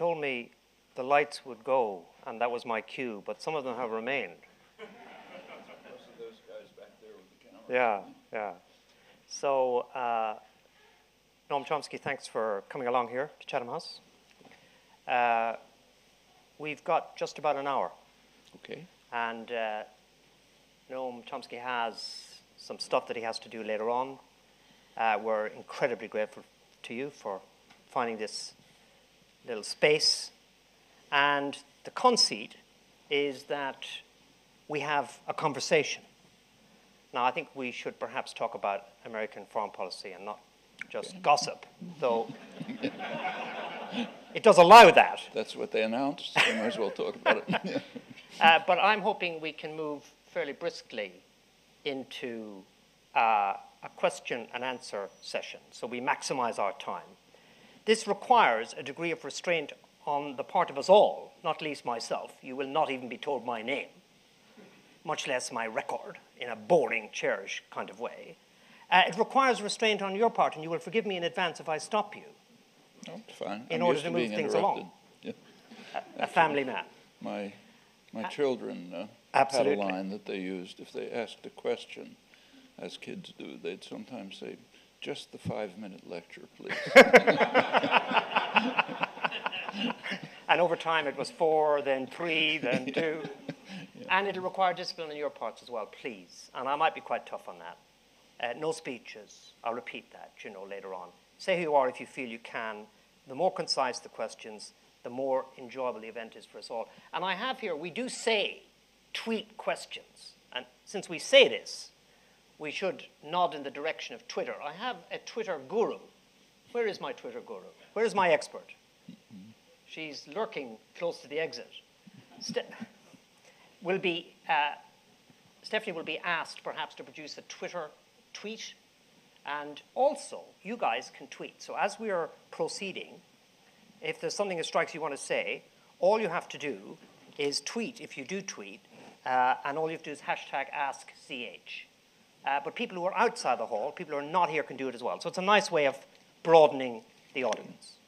told me the lights would go, and that was my cue, but some of them have remained. Most of those guys back there with the camera. Yeah. So, Noam Chomsky, thanks for coming along here to Chatham House. We've got just about an hour. Okay. And Noam Chomsky has some stuff that he has to do later on. We're incredibly grateful to you for finding this little space. And the conceit is that we have a conversation. Now, I think we should perhaps talk about American foreign policy and not just gossip, though it does allow that. That's what they announced. We might as well talk about it. But I'm hoping we can move fairly briskly into a question and answer session, so we maximize our time. This requires a degree of restraint on the part of us all, not least myself. You will not even be told my name, much less my record, in a boring, cherished kind of way. It requires restraint on your part, and you will forgive me in advance if I stop you. No, it's fine. In order to move things along. Yeah. A family man. My children had a line that they used. If they asked a question, as kids do, they'd sometimes say, "Just the 5-minute lecture, please." And over time it was 4, then 3, then 2. Yeah. And it'll require discipline on your parts as well, please. And I might be quite tough on that. No speeches. I'll repeat that, later on. Say who you are if you feel you can. The more concise the questions, the more enjoyable the event is for us all. And I have here, we do say, tweet questions. And since we say this, we should nod in the direction of Twitter. I have a Twitter guru. Where is my Twitter guru? Where is my expert? She's lurking close to the exit. Stephanie will be asked perhaps to produce a Twitter tweet. And also, you guys can tweet. So as we are proceeding, if there's something that strikes you want to say, all you have to do is tweet, if you do tweet, and all you have to do is #AskCH. But people who are outside the hall, people who are not here, can do it as well. So it's a nice way of broadening the audience.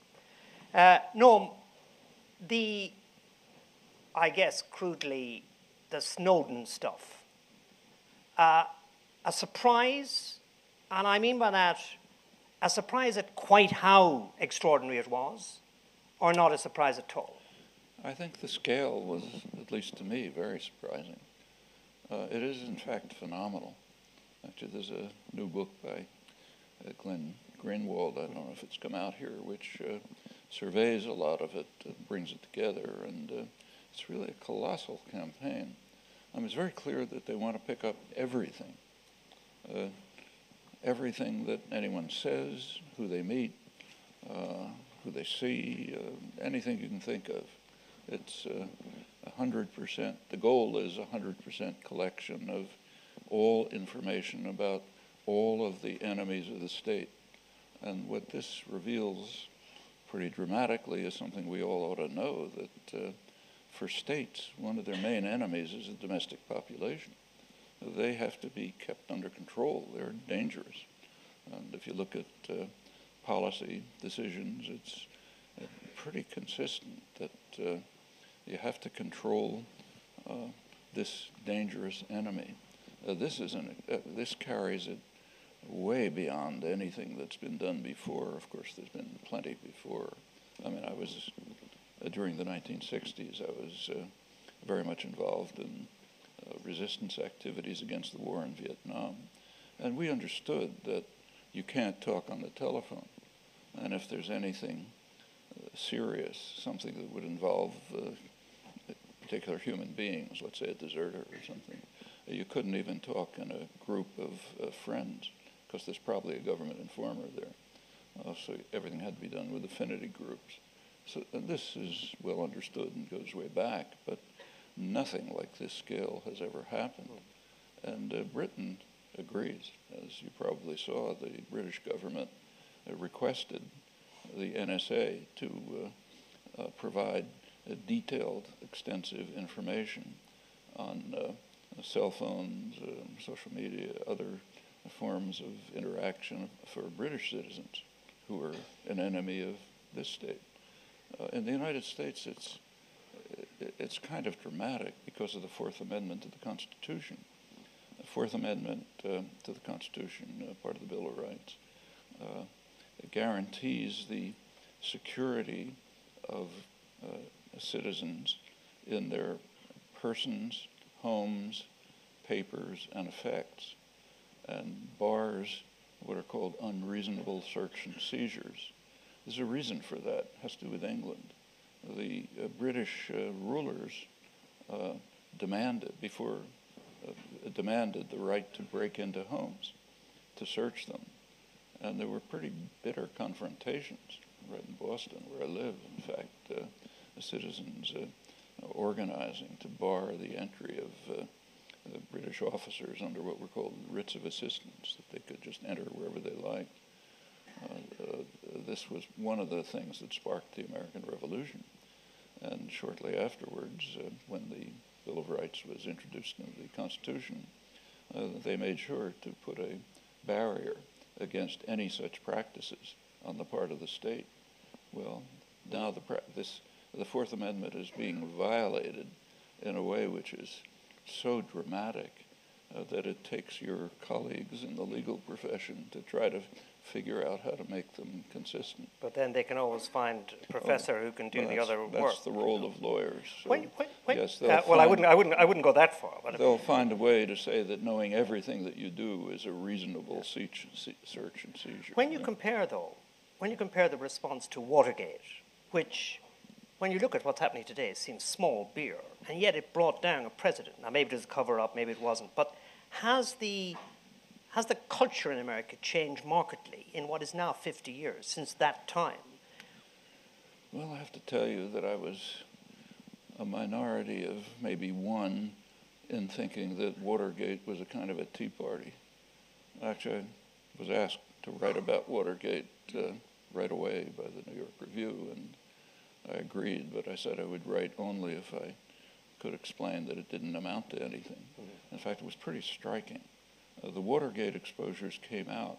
Noam, I guess crudely, the Snowden stuff. A surprise, and I mean by that, a surprise at quite how extraordinary it was, or not a surprise at all? I think the scale was, at least to me, very surprising. It is, in fact, phenomenal. Actually, there's a new book by Glenn Greenwald, I don't know if it's come out here, which surveys a lot of it, brings it together, and it's really a colossal campaign. It's very clear that they want to pick up everything. Everything that anyone says, who they meet, who they see, anything you can think of. It's 100%. The goal is 100% collection of all information about all of the enemies of the state. And what this reveals pretty dramatically is something we all ought to know, that for states, one of their main enemies is the domestic population. They have to be kept under control. They're dangerous. And if you look at policy decisions, it's pretty consistent that you have to control this dangerous enemy. This carries it way beyond anything that's been done before. Of course, there's been plenty before. I was, during the 1960s, I was very much involved in resistance activities against the war in Vietnam. And we understood that you can't talk on the telephone. And if there's anything serious, something that would involve particular human beings, let's say a deserter or something, you couldn't even talk in a group of friends, because there's probably a government informer there. So everything had to be done with affinity groups. So this is well understood and goes way back, but nothing like this scale has ever happened. And Britain agrees. As you probably saw, the British government requested the NSA to provide detailed, extensive information on cell phones, social media, other forms of interaction for British citizens who are an enemy of this state. In the United States, it's kind of dramatic because of the Fourth Amendment to the Constitution. The Fourth Amendment to the Constitution, part of the Bill of Rights, it guarantees the security of citizens in their persons, homes, papers, and effects, and bars what are called unreasonable search and seizures. There's a reason for that. It has to do with England. The British rulers demanded the right to break into homes, to search them. And there were pretty bitter confrontations right in Boston, where I live. In fact, the citizens organizing to bar the entry of British officers under what were called writs of assistance, that they could just enter wherever they liked. This was one of the things that sparked the American Revolution. And shortly afterwards, when the Bill of Rights was introduced into the Constitution, they made sure to put a barrier against any such practices on the part of the state. Well, now the Fourth Amendment is being violated in a way which is so dramatic that it takes your colleagues in the legal profession to try to figure out how to make them consistent. But then they can always find a professor who can do the other work. That's the role of lawyers. So yes, well, I wouldn't go that far. But they'll find a way to say that knowing everything that you do is a reasonable search and seizure. When you compare the response to Watergate, which, when you look at what's happening today, it seems small beer, and yet it brought down a president. Now, maybe it was a cover-up, maybe it wasn't, but has the culture in America changed markedly in what is now 50 years since that time? Well, I have to tell you that I was a minority of maybe one in thinking that Watergate was a kind of a tea party. Actually, I was asked to write about Watergate right away by the New York Review, and I agreed, but I said I would write only if I could explain that it didn't amount to anything. In fact, it was pretty striking. The Watergate exposures came out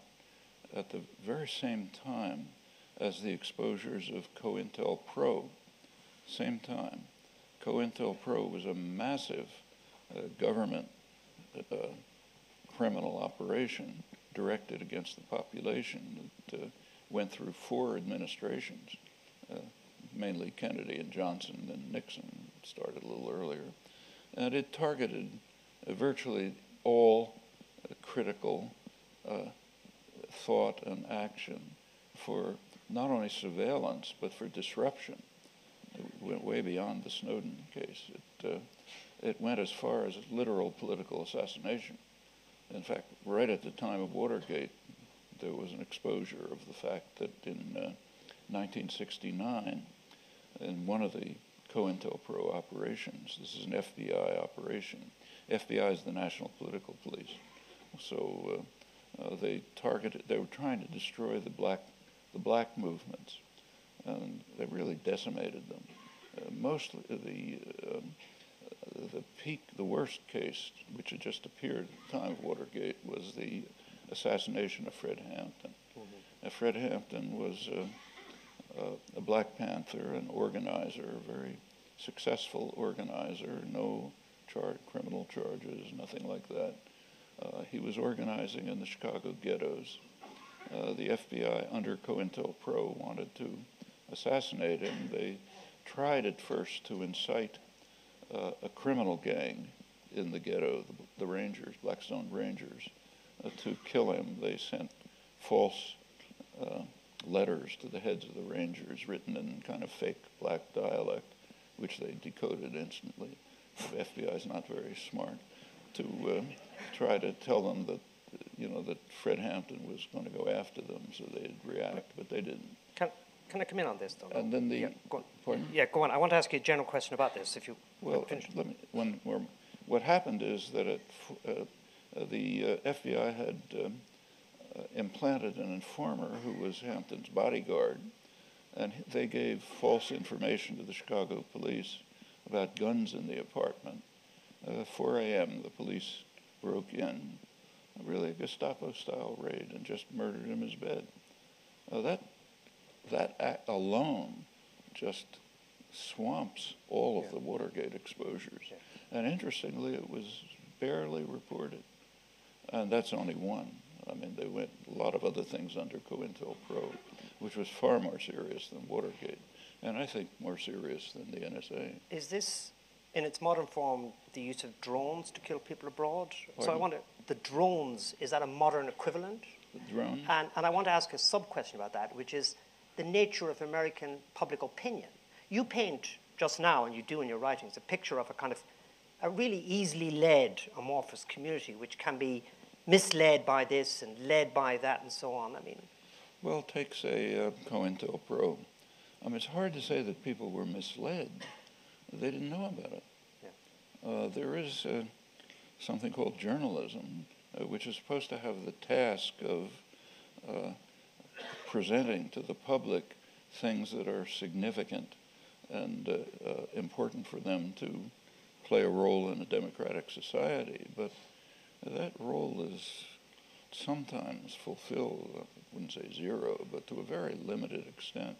at the very same time as the exposures of COINTELPRO. Same time. COINTELPRO was a massive government criminal operation directed against the population that went through 4 administrations, mainly Kennedy and Johnson and Nixon. Started a little earlier. And it targeted virtually all critical thought and action for not only surveillance, but for disruption. It went way beyond the Snowden case. It went as far as literal political assassination. In fact, right at the time of Watergate, there was an exposure of the fact that in 1969, in one of the COINTELPRO operations, this is an FBI operation. FBI is the National Political Police. So they were trying to destroy the black movements, and they really decimated them. Mostly the worst case, which had just appeared at the time of Watergate, was the assassination of Fred Hampton. Fred Hampton was a Black Panther, an organizer, a very successful organizer, no criminal charges, nothing like that. He was organizing in the Chicago ghettos. The FBI, under COINTELPRO, wanted to assassinate him. They tried at first to incite a criminal gang in the ghetto, the Rangers, Blackstone Rangers, to kill him. They sent false letters to the heads of the Rangers written in kind of fake black dialect, which they decoded instantly. The FBI is not very smart, to try to tell them that, that Fred Hampton was going to go after them, so they'd react, but they didn't. Can I come in on this, though? And then go on. Pardon? Yeah, go on. I want to ask you a general question about this, if you finish. What happened is that the FBI had implanted an informer who was Hampton's bodyguard, and they gave false information to the Chicago police about guns in the apartment. 4 a.m., the police broke in, really a Gestapo-style raid, and just murdered him in his bed. That act alone just swamps all of the Watergate exposures. Yeah. And interestingly, it was barely reported. And that's only one. I mean, they went a lot of other things under COINTELPRO, which was far more serious than Watergate, and I think more serious than the NSA. Is this, in its modern form, the use of drones to kill people abroad? Pardon? So I wonder, the drones, is that a modern equivalent? The drone? And I want to ask a sub-question about that, which is the nature of American public opinion. You paint just now, and you do in your writings, a picture of a kind of a really easily led amorphous community, which can be misled by this and led by that and so on. I mean, well, take, say, COINTELPRO. I mean, it's hard to say that people were misled. They didn't know about it. Yeah. There is something called journalism, which is supposed to have the task of presenting to the public things that are significant and important for them to play a role in a democratic society. But that role is sometimes fulfilled, I wouldn't say zero, but to a very limited extent.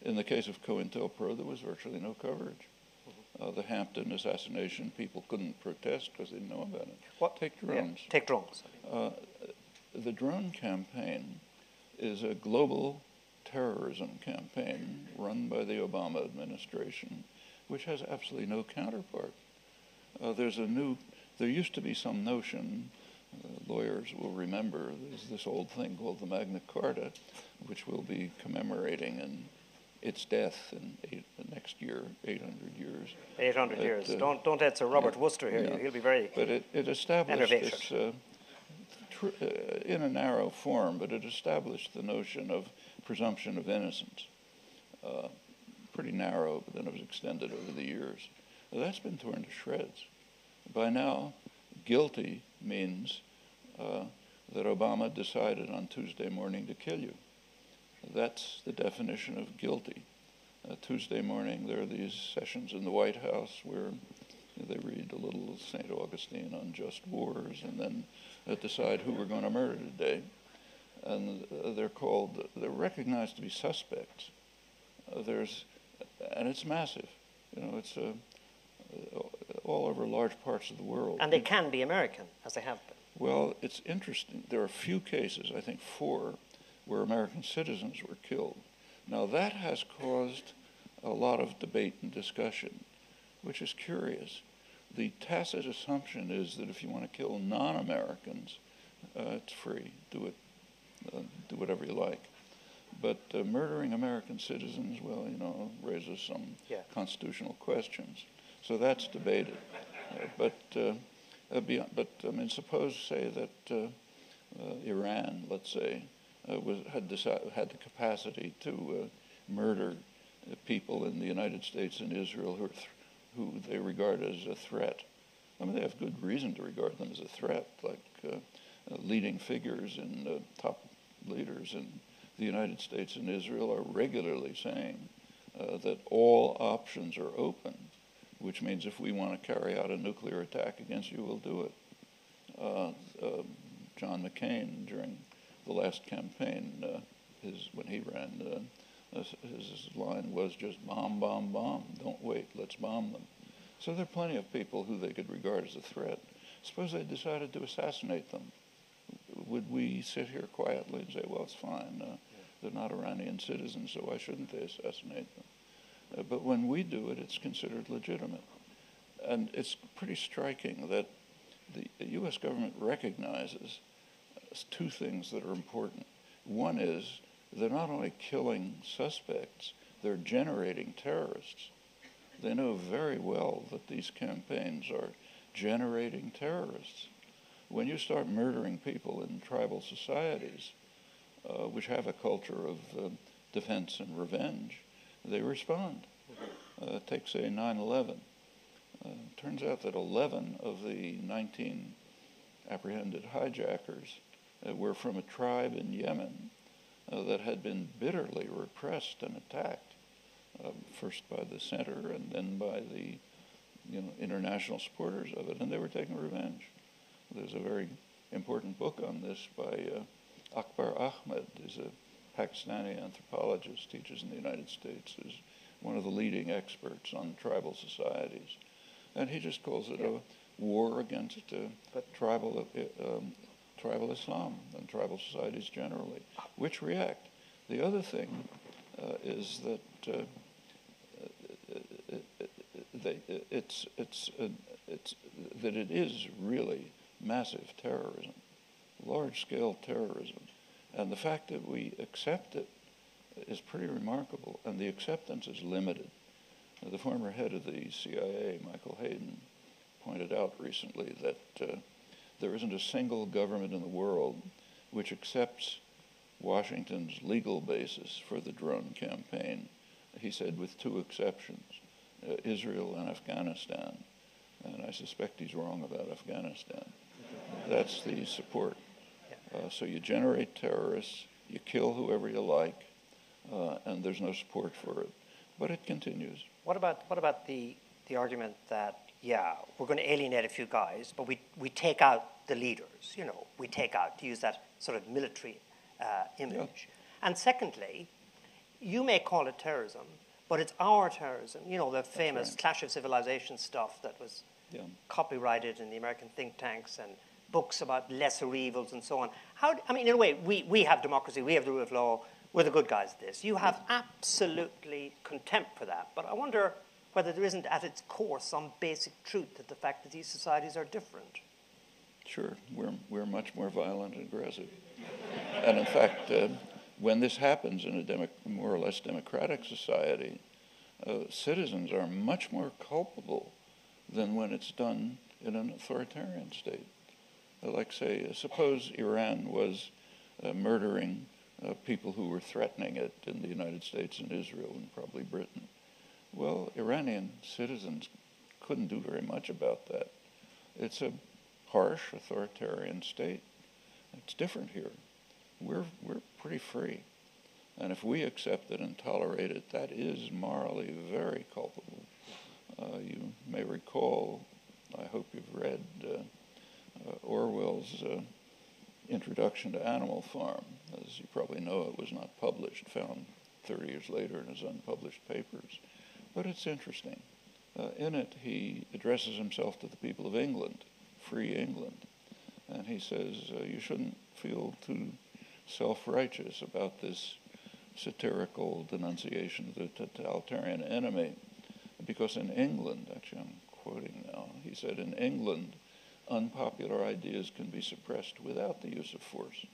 In the case of COINTELPRO, there was virtually no coverage. The Hampton assassination, people couldn't protest because they didn't know about it. What? Take drones. Yeah, take drones. The drone campaign is a global terrorism campaign run by the Obama administration, which has absolutely no counterpart. There used to be some notion, lawyers will remember, there's this old thing called the Magna Carta, which we'll be commemorating in its death in next year, 800 years. 800 years. Don't add Sir Robert Worcester here. Yeah. He'll be very But it established this, in a narrow form, but it established the notion of presumption of innocence. Pretty narrow, but then it was extended over the years. Now, that's been torn to shreds. By now, guilty means that Obama decided on Tuesday morning to kill you. That's the definition of guilty. Tuesday morning, there are these sessions in the White House where they read a little St. Augustine on just wars and then decide who we're going to murder today. And they're recognized to be suspects. And it's massive. You know, it's all over large parts of the world. And they can be American, as they have been. Well, it's interesting. There are a few cases, I think 4, where American citizens were killed. Now, that has caused a lot of debate and discussion, which is curious. The tacit assumption is that if you want to kill non-Americans, it's free. Do it. Do whatever you like. But murdering American citizens, well, you know, raises some constitutional questions. So that's debated. But I mean, suppose, say, that Iran, let's say, had the capacity to murder people in the United States and Israel who they regard as a threat. I mean, they have good reason to regard them as a threat, like leading figures and top leaders in the United States and Israel are regularly saying that all options are open, which means if we want to carry out a nuclear attack against you, we'll do it. John McCain, during the last campaign, when he ran, his line was just bomb, bomb, bomb. Don't wait, let's bomb them. So there are plenty of people who they could regard as a threat. Suppose they decided to assassinate them. Would we sit here quietly and say, well, it's fine, they're not Iranian citizens, so why shouldn't they assassinate them? But when we do it, it's considered legitimate. And it's pretty striking that the U.S. government recognizes 2 things that are important. One is they're not only killing suspects, they're generating terrorists. They know very well that these campaigns are generating terrorists. When you start murdering people in tribal societies, which have a culture of defense and revenge, they respond. Take, say, 9/11. Turns out that 11 of the 19 apprehended hijackers were from a tribe in Yemen that had been bitterly repressed and attacked, first by the center and then by the international supporters of it, and they were taking revenge. There's a very important book on this by Akbar Ahmed, who's a Pakistani anthropologist, teaches in the United States, who's one of the leading experts on tribal societies. And he just calls it a war against tribal Islam and tribal societies generally, which react. The other thing is that it is really massive terrorism, large-scale terrorism. And the fact that we accept it is pretty remarkable, and the acceptance is limited. The former head of the CIA, Michael Hayden, pointed out recently that there isn't a single government in the world which accepts Washington's legal basis for the drone campaign, he said, with two exceptions, Israel and Afghanistan. And I suspect he's wrong about Afghanistan. That's the support. So you generate terrorists, you kill whoever you like, and there's no support for it. But it continues. What about the argument that, yeah, we're going to alienate a few guys, but we take out the leaders, you know, we take out, to use that sort of military image. Yeah. And secondly, you may call it terrorism, but it's our terrorism. You know, the famous Clash of Civilization stuff that was copyrighted in the American think tanks and books about lesser evils and so on. I mean, in a way, we have democracy, we have the rule of law, we're the good guys at this. You have absolutely contempt for that, but I wonder whether there isn't at its core some basic truth that the fact that these societies are different. Sure, we're much more violent and aggressive. And in fact, when this happens in a more or less democratic society, citizens are much more culpable than when it's done in an authoritarian state. Like, say, suppose Iran was murdering people who were threatening it in the United States and Israel and probably Britain. Well, Iranian citizens couldn't do very much about that. It's a harsh authoritarian state. It's different here. We're pretty free. And if we accept it and tolerate it, that is morally very culpable. You may recall, I hope you've read Orwell's introduction to Animal Farm. As you probably know, it was not published, found 30 years later in his unpublished papers. But it's interesting. In it, he addresses himself to the people of England, free England. And he says, you shouldn't feel too self-righteous about this satirical denunciation of the totalitarian enemy. Because in England, actually I'm quoting now, he said, in England, unpopular ideas can be suppressed without the use of force.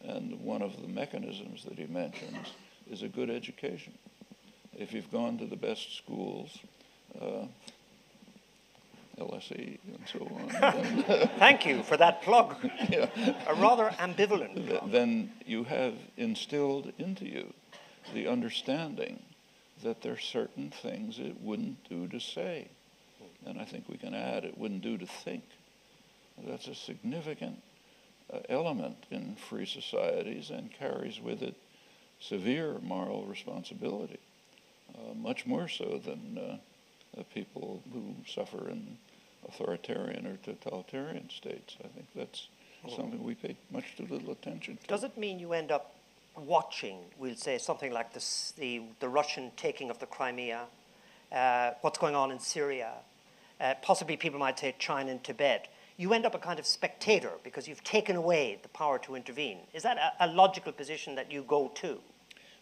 And one of the mechanisms that he mentions is a good education. If you've gone to the best schools, LSE and so on. Thank you for that plug. A rather ambivalent plug. Then you have instilled into you the understanding that there are certain things it wouldn't do to say. And I think we can add, it wouldn't do to think. That's a significant element in free societies and carries with it severe moral responsibility, much more so than people who suffer in authoritarian or totalitarian states. I think that's something we pay much too little attention to. Does it mean you end up watching, we'll say, something like this, the Russian taking of the Crimea, what's going on in Syria, possibly people might say China and Tibet? You end up a kind of spectator because you've taken away the power to intervene. Is that a logical position that you go to?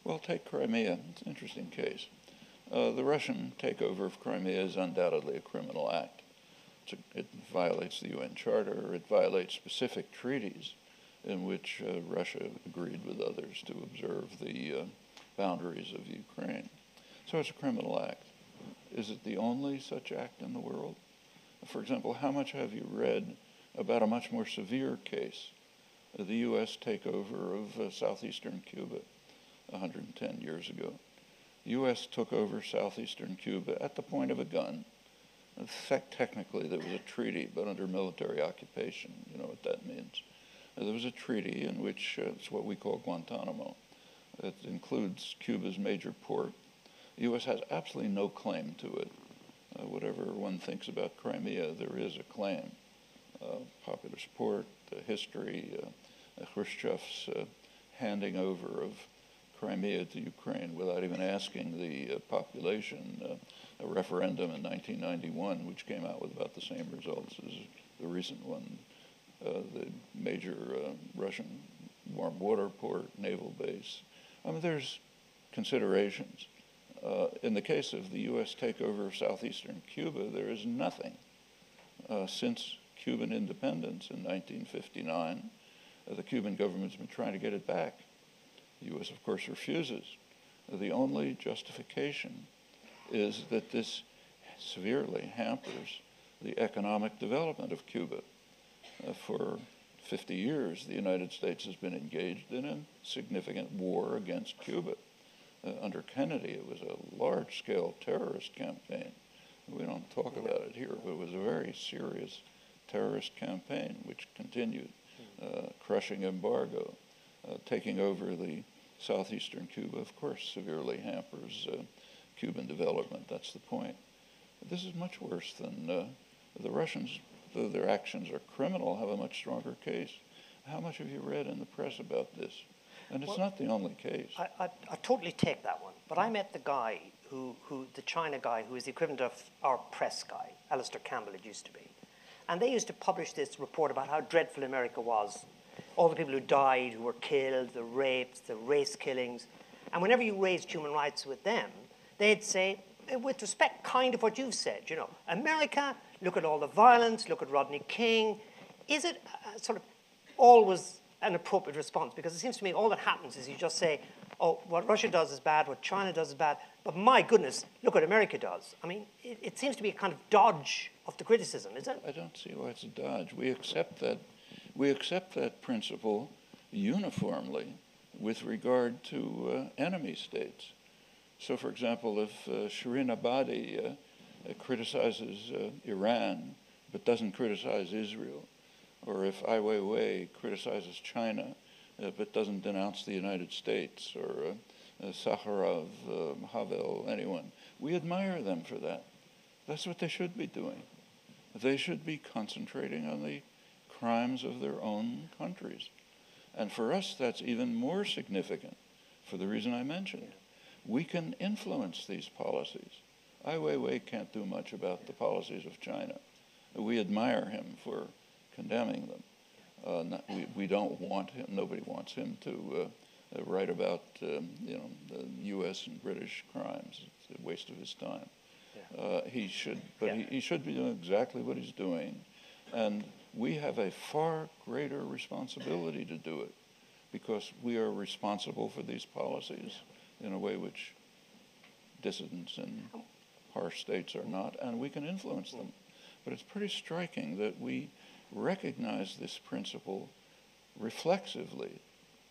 Well, take Crimea. It's an interesting case. The Russian takeover of Crimea is undoubtedly a criminal act. It violates the UN Charter. It violates specific treaties in which Russia agreed with others to observe the boundaries of Ukraine. So it's a criminal act. Is it the only such act in the world? For example, how much have you read about a much more severe case, the U.S. takeover of southeastern Cuba 110 years ago? The U.S. took over southeastern Cuba at the point of a gun. In fact, technically, there was a treaty, but under military occupation. You know what that means. There was a treaty in which it's what we call Guantanamo. It includes Cuba's major port. The U.S. has absolutely no claim to it. Whatever one thinks about Crimea, there is a claim. Popular support, history, Khrushchev's handing over of Crimea to Ukraine without even asking the population. A referendum in 1991, which came out with about the same results as the recent one, the major Russian warm water port, naval base. I mean, there's considerations. In the case of the U.S. takeover of southeastern Cuba, there is nothing since Cuban independence in 1959. The Cuban government's been trying to get it back. The U.S., of course, refuses. The only justification is that this severely hampers the economic development of Cuba. For 50 years, the United States has been engaged in a significant war against Cuba. Under Kennedy, it was a large-scale terrorist campaign. We don't talk about it here, but it was a very serious terrorist campaign which continued, crushing embargo, taking over the southeastern Cuba, of course, severely hampers Cuban development. That's the point. But this is much worse than the Russians, though their actions are criminal, have a much stronger case. How much have you read in the press about this? And it's not the only case. I totally take that one. But I met the guy the China guy who is the equivalent of our press guy, Alistair Campbell it used to be. And they used to publish this report about how dreadful America was. All the people who died, who were killed, the rapes, the race killings. And whenever you raised human rights with them, they'd say, with respect, kind of what you've said, you know, America, look at all the violence, look at Rodney King. Is it sort of always an appropriate response? Because it seems to me all that happens is you just say, oh, what Russia does is bad, what China does is bad, but my goodness, look what America does. I mean, it seems to be a kind of dodge of the criticism, is it? I don't see why it's a dodge. We accept that principle uniformly with regard to enemy states. So, for example, if Shirin Ebadi criticizes Iran but doesn't criticize Israel, or if Ai Weiwei criticizes China but doesn't denounce the United States, or Sakharov, Havel, anyone, we admire them for that. That's what they should be doing. They should be concentrating on the crimes of their own countries. And for us, that's even more significant for the reason I mentioned. We can influence these policies. Ai Weiwei can't do much about the policies of China. We admire him for condemning them. We don't want him, nobody wants him to write about the U.S. and British crimes. It's a waste of his time. He should be doing exactly what he's doing. And we have a far greater responsibility to do it because we are responsible for these policies in a way which dissidents in harsh states are not, and we can influence them. But it's pretty striking that we recognize this principle reflexively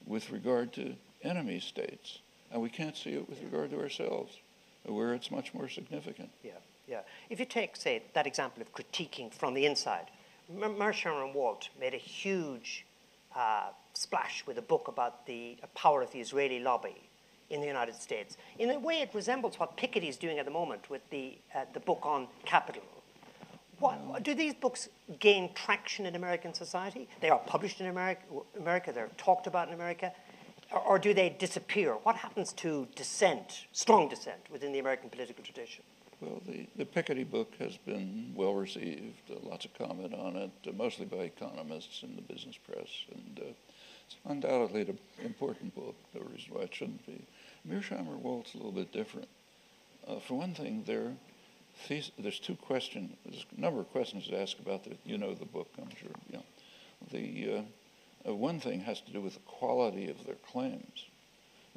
with regard to enemy states, and we can't see it with regard to ourselves, where it's much more significant. Yeah. If you take, say, that example of critiquing from the inside, Mersher and Walt made a huge splash with a book about the power of the Israeli lobby in the United States. In a way, it resembles what Piketty is doing at the moment with the book on capital. Do these books gain traction in American society? They are published in America, they're talked about in America, or do they disappear? What happens to dissent, strong dissent, within the American political tradition? Well, the Piketty book has been well received, lots of comment on it, mostly by economists in the business press, and it's undoubtedly an important book, no reason why it shouldn't be. Mearsheimer Walt's a little bit different. For one thing, there's two questions, there's a number of questions to ask about the book, I'm sure. The one thing has to do with the quality of their claims.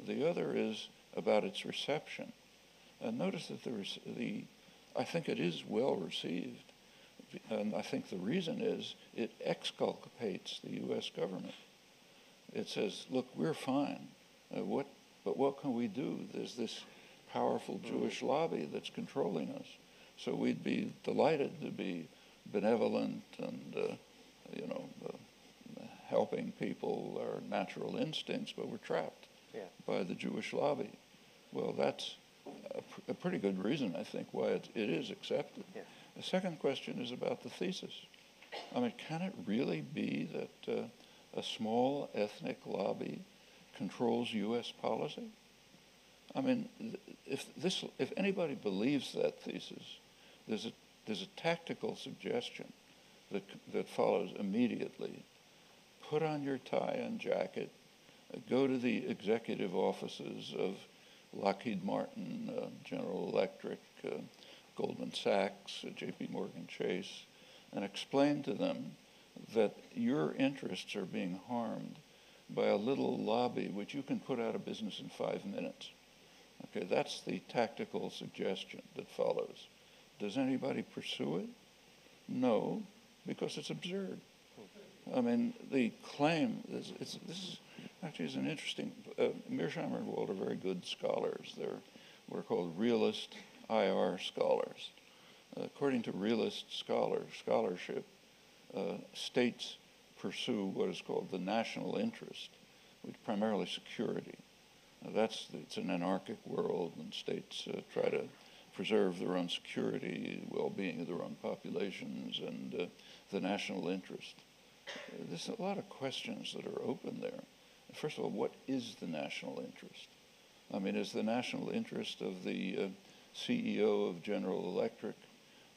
The other is about its reception. And notice that I think it is well received, and I think the reason is it exculpates the U.S. government. It says, look, we're fine, but what can we do? There's this powerful Jewish lobby that's controlling us. So we'd be delighted to be benevolent and, helping people, our natural instincts, but we're trapped by the Jewish lobby. Well, that's a pretty good reason, I think, why it is accepted. Yeah. The second question is about the thesis. I mean, can it really be that a small ethnic lobby controls U.S. policy? I mean, if anybody believes that thesis, there's a tactical suggestion that follows immediately. Put on your tie and jacket, go to the executive offices of Lockheed Martin, General Electric, Goldman Sachs, J.P. Morgan Chase, and explain to them that your interests are being harmed by a little lobby which you can put out of business in 5 minutes. Okay, that's the tactical suggestion that follows. Does anybody pursue it? No, because it's absurd. I mean, the claim, this is actually is an interesting, Mearsheimer and Wald are very good scholars. They're what are called realist IR scholars. According to realist scholarship, states pursue what is called the national interest, which primarily security. It's an anarchic world, and states try to preserve their own security, well-being of their own populations, and the national interest. There's a lot of questions that are open there. First of all, what is the national interest? I mean, is the national interest of the CEO of General Electric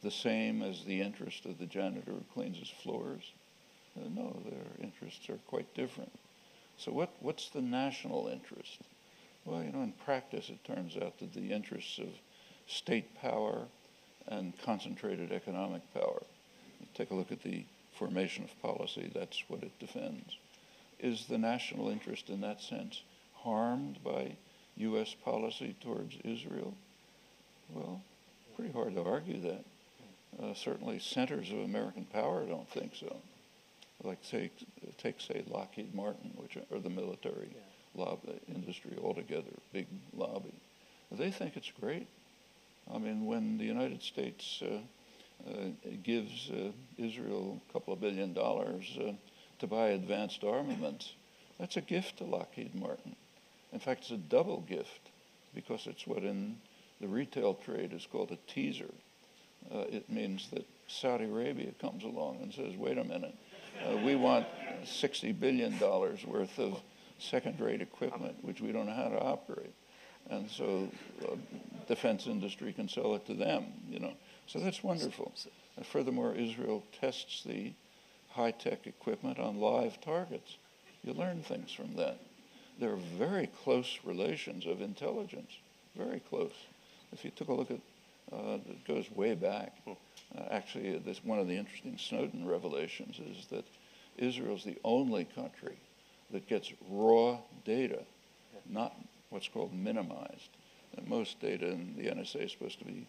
the same as the interest of the janitor who cleans his floors? No, their interests are quite different. So what's the national interest? Well, in practice, it turns out that the interests of state power and concentrated economic power. Take a look at the formation of policy, that's what it defends. Is the national interest in that sense harmed by U.S. policy towards Israel? Well, pretty hard to argue that. Certainly centers of American power don't think so. Like take Lockheed Martin, which are the military lobby industry altogether, big lobby. They think it's great. I mean, when the United States gives Israel a couple of $1 billion to buy advanced armaments, that's a gift to Lockheed Martin. In fact, it's a double gift because it's what in the retail trade is called a teaser. It means that Saudi Arabia comes along and says, wait a minute, we want $60 billion worth of second-rate equipment, which we don't know how to operate. And so defense industry can sell it to them, So that's wonderful. And furthermore, Israel tests the high-tech equipment on live targets. You learn things from that. There are very close relations of intelligence, very close. If you took a look at, it goes way back. Actually, one of the interesting Snowden revelations is that Israel's the only country that gets raw data, not what's called minimized. And most data in the NSA is supposed to be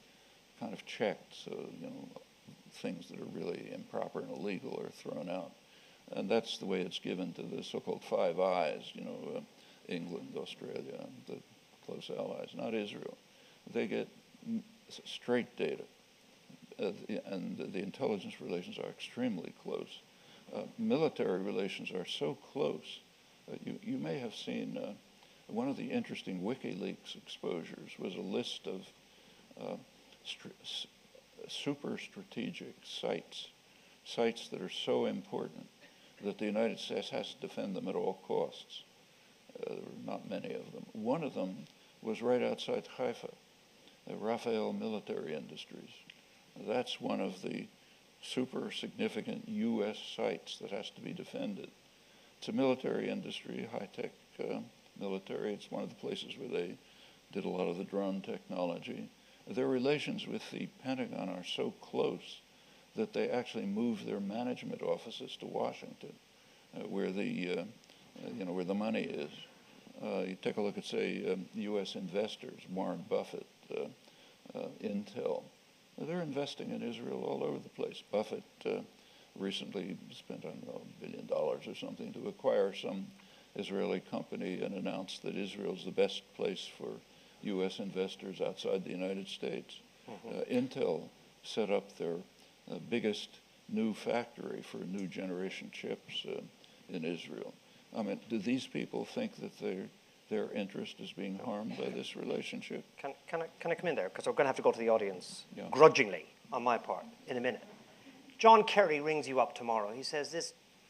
kind of checked, so things that are really improper and illegal are thrown out. And that's the way it's given to the so-called Five Eyes, England, Australia, the close allies, not Israel. They get straight data, and the intelligence relations are extremely close. Military relations are so close. You may have seen one of the interesting WikiLeaks exposures was a list of super strategic sites that are so important that the United States has to defend them at all costs. There were not many of them. One of them was right outside Haifa, Rafael Military Industries. That's one of the super significant U.S. sites that has to be defended. It's a military industry, high-tech military. It's one of the places where they did a lot of the drone technology. Their relations with the Pentagon are so close that they actually moved their management offices to Washington, where the where the money is. You take a look at, say, U.S. investors, Warren Buffett, Intel. They're investing in Israel all over the place. Buffett recently spent, $1 billion or something to acquire some Israeli company and announced that Israel's the best place for U.S. investors outside the United States. Intel set up their biggest new factory for new generation chips in Israel. I mean, do these people think that their interest is being harmed by this relationship? Can I come in there? Because we're going to have to go to the audience, grudgingly, on my part, in a minute. John Kerry rings you up tomorrow. He says,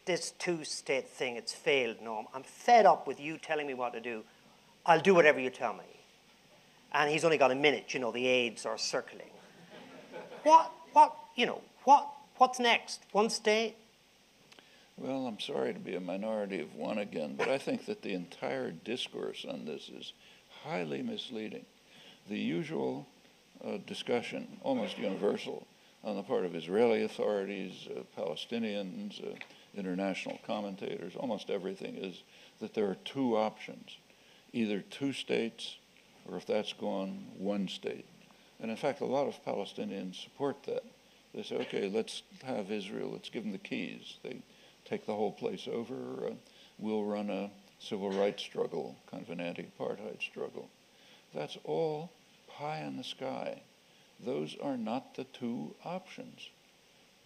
this two-state thing, it's failed, Noam. I'm fed up with you telling me what to do. I'll do whatever you tell me. and he's only got a minute. You know, the aides are circling. What's next? One state? Well, I'm sorry to be a minority of one again, but I think that the entire discourse on this is highly misleading. The usual discussion, almost universal, on the part of Israeli authorities, Palestinians, international commentators, almost everything, is that there are two options, either two states, or if that's gone, one state. And in fact, a lot of Palestinians support that. They say, okay, let's have Israel, let's give them the keys. They take the whole place over, we'll run a civil rights struggle, kind of an anti-apartheid struggle. That's all pie in the sky. Those are not the two options.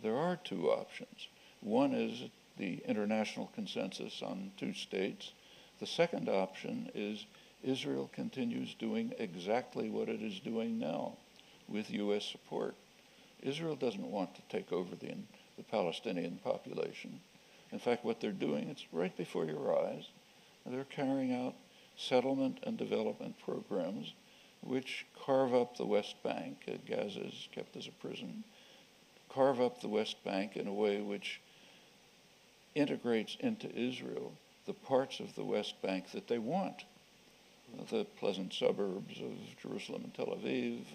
There are two options. One is the international consensus on two states. The second option is Israel continues doing exactly what it is doing now with U.S. support. Israel doesn't want to take over the Palestinian population. In fact, what they're doing, it's right before your eyes. They're carrying out settlement and development programs which carve up the West Bank. Gaza is kept as a prison. Carve up the West Bank in a way which integrates into Israel the parts of the West Bank that they want. The pleasant suburbs of Jerusalem and Tel Aviv,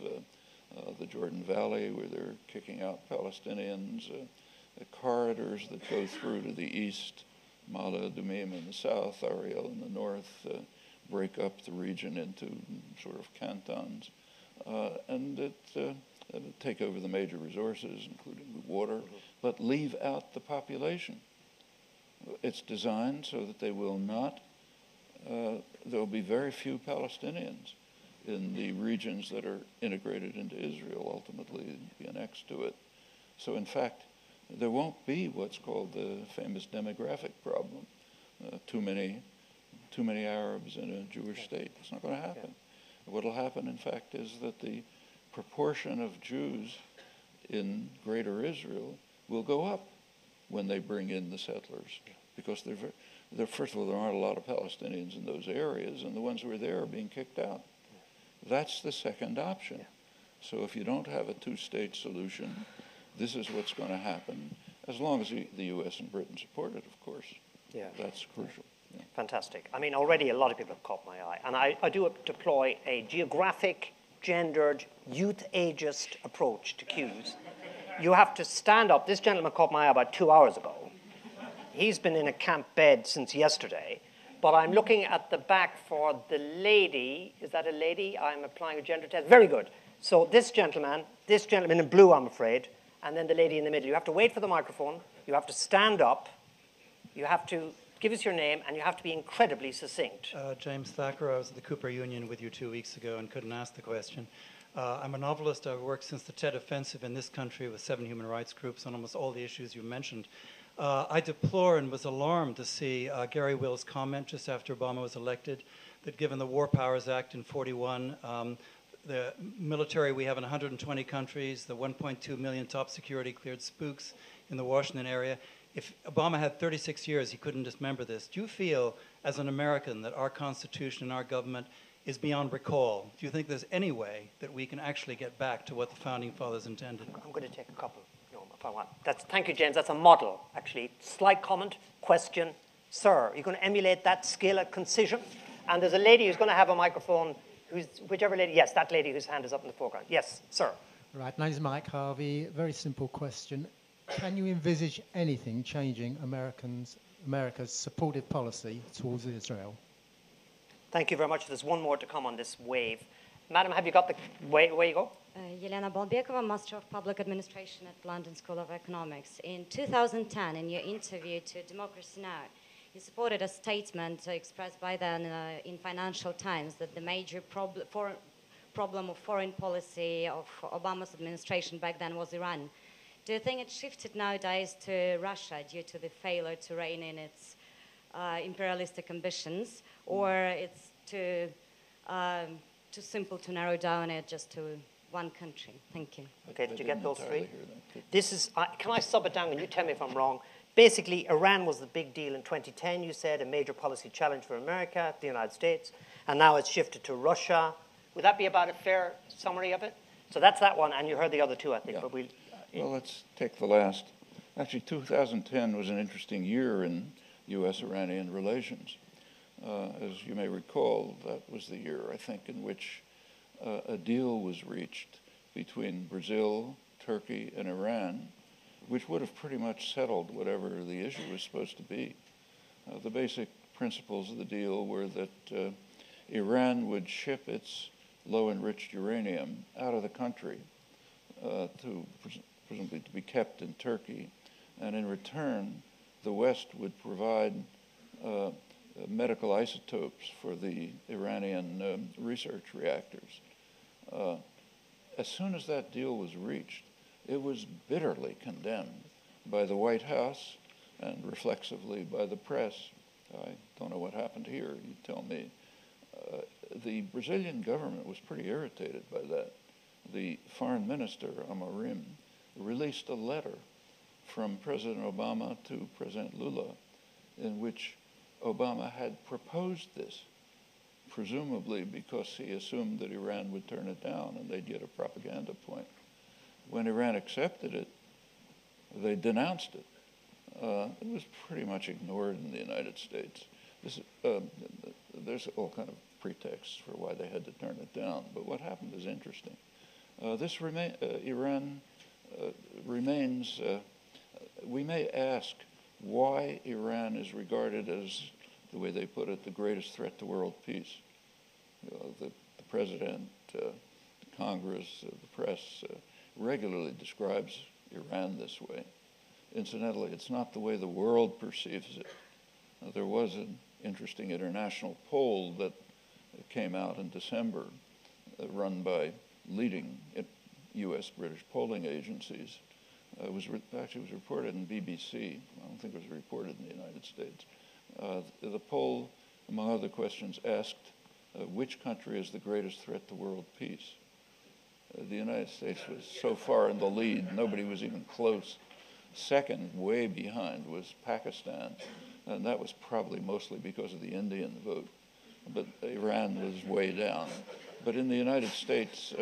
the Jordan Valley where they're kicking out Palestinians, the corridors that go through to the east, Mala Adumim in the south, Ariel in the north, break up the region into sort of cantons, and take over the major resources, including the water, but leave out the population. It's designed so that they will not, there will be very few Palestinians in the regions that are integrated into Israel, ultimately be annexed to it. So in fact, there won't be what's called the famous demographic problem. Too many Arabs in a Jewish state. It's not going to happen. What will happen, in fact, is that the proportion of Jews in greater Israel will go up when they bring in the settlers. Because first of all, there aren't a lot of Palestinians in those areas, and the ones who are there are being kicked out. That's the second option. So if you don't have a two-state solution, this is what's going to happen, as long as the U.S. and Britain support it, of course. Yeah. That's crucial. Yeah. Fantastic. I mean, already a lot of people have caught my eye. And I do deploy a geographic, gendered, youth ageist approach to cues. You have to stand up. This gentleman caught my eye about 2 hours ago. He's been in a camp bed since yesterday. But I'm looking at the back for the lady. Is that a lady? I'm applying a gender test. Very good. So this gentleman in blue, I'm afraid, and then the lady in the middle. You have to wait for the microphone. You have to stand up. You have to give us your name, and you have to be incredibly succinct. James Thacker. I was at the Cooper Union with you 2 weeks ago and couldn't ask the question. I'm a novelist. I've worked since the Tet Offensive in this country with 7 human rights groups on almost all the issues you mentioned. I deplore and was alarmed to see Gary Will's comment just after Obama was elected that given the War Powers Act in 41, the military we have in 120 countries, the 1.2 million top security cleared spooks in the Washington area, if Obama had 36 years, he couldn't dismember this. Do you feel, as an American, that our Constitution and our government is beyond recall? Do you think there's any way that we can actually get back to what the Founding Fathers intended? I'm going to take a couple, if I want. Thank you, James. That's a model, actually. Slight comment, question. Sir, you're going to emulate that skill at concision? And there's a lady who's going to have a microphone, whichever lady, yes, that lady whose hand is up in the foreground. Yes, sir. Right, my name is Mike Harvey. Very simple question. Can you envisage anything changing America's supportive policy towards Israel? Thank you very much. There's one more to come on this wave. Madam, have you got the way you go? Yelena Balbekova, Master of Public Administration at London School of Economics. In 2010, in your interview to Democracy Now!, you supported a statement expressed by then in Financial Times that the major problem of foreign policy of Obama's administration back then was Iran. Do you think it shifted nowadays to Russia due to the failure to rein in its imperialistic ambitions, or it's too simple to narrow down it just to one country? Thank you. Okay, did you get those three? This is, can I sub it down and you tell me if I'm wrong? Basically, Iran was the big deal in 2010, you said, a major policy challenge for America, the United States, and now it's shifted to Russia, Would that be about a fair summary of it? So that's that one, and you heard the other two, I think. Yeah. But Well, let's take the last. Actually, 2010 was an interesting year in U.S.-Iranian relations. As you may recall, that was the year, I think, in which a deal was reached between Brazil, Turkey, and Iran, which would have pretty much settled whatever the issue was supposed to be. The basic principles of the deal were that Iran would ship its low-enriched uranium out of the country to presumably to be kept in Turkey, and in return, the West would provide medical isotopes for the Iranian research reactors. As soon as that deal was reached, it was bitterly condemned by the White House and reflexively by the press. I don't know what happened here, you tell me. The Brazilian government was pretty irritated by that. The foreign minister, Amorim, released a letter from President Obama to President Lula in which Obama had proposed this, presumably because he assumed that Iran would turn it down and they'd get a propaganda point. When Iran accepted it, they denounced it. It was pretty much ignored in the United States. There's all kind of pretexts for why they had to turn it down, but what happened is interesting. Iran remains, we may ask why Iran is regarded as, the way they put it, the greatest threat to world peace. The president, the Congress, the press regularly describes Iran this way. Incidentally, it's not the way the world perceives it. There was an interesting international poll that came out in December, run by leading U.S. British polling agencies. It was reported in BBC. I don't think it was reported in the United States. The poll, among other questions, asked which country is the greatest threat to world peace. The United States was so far in the lead, nobody was even close. Second, way behind, was Pakistan, and that was probably mostly because of the Indian vote. But Iran was way down. But in the United States,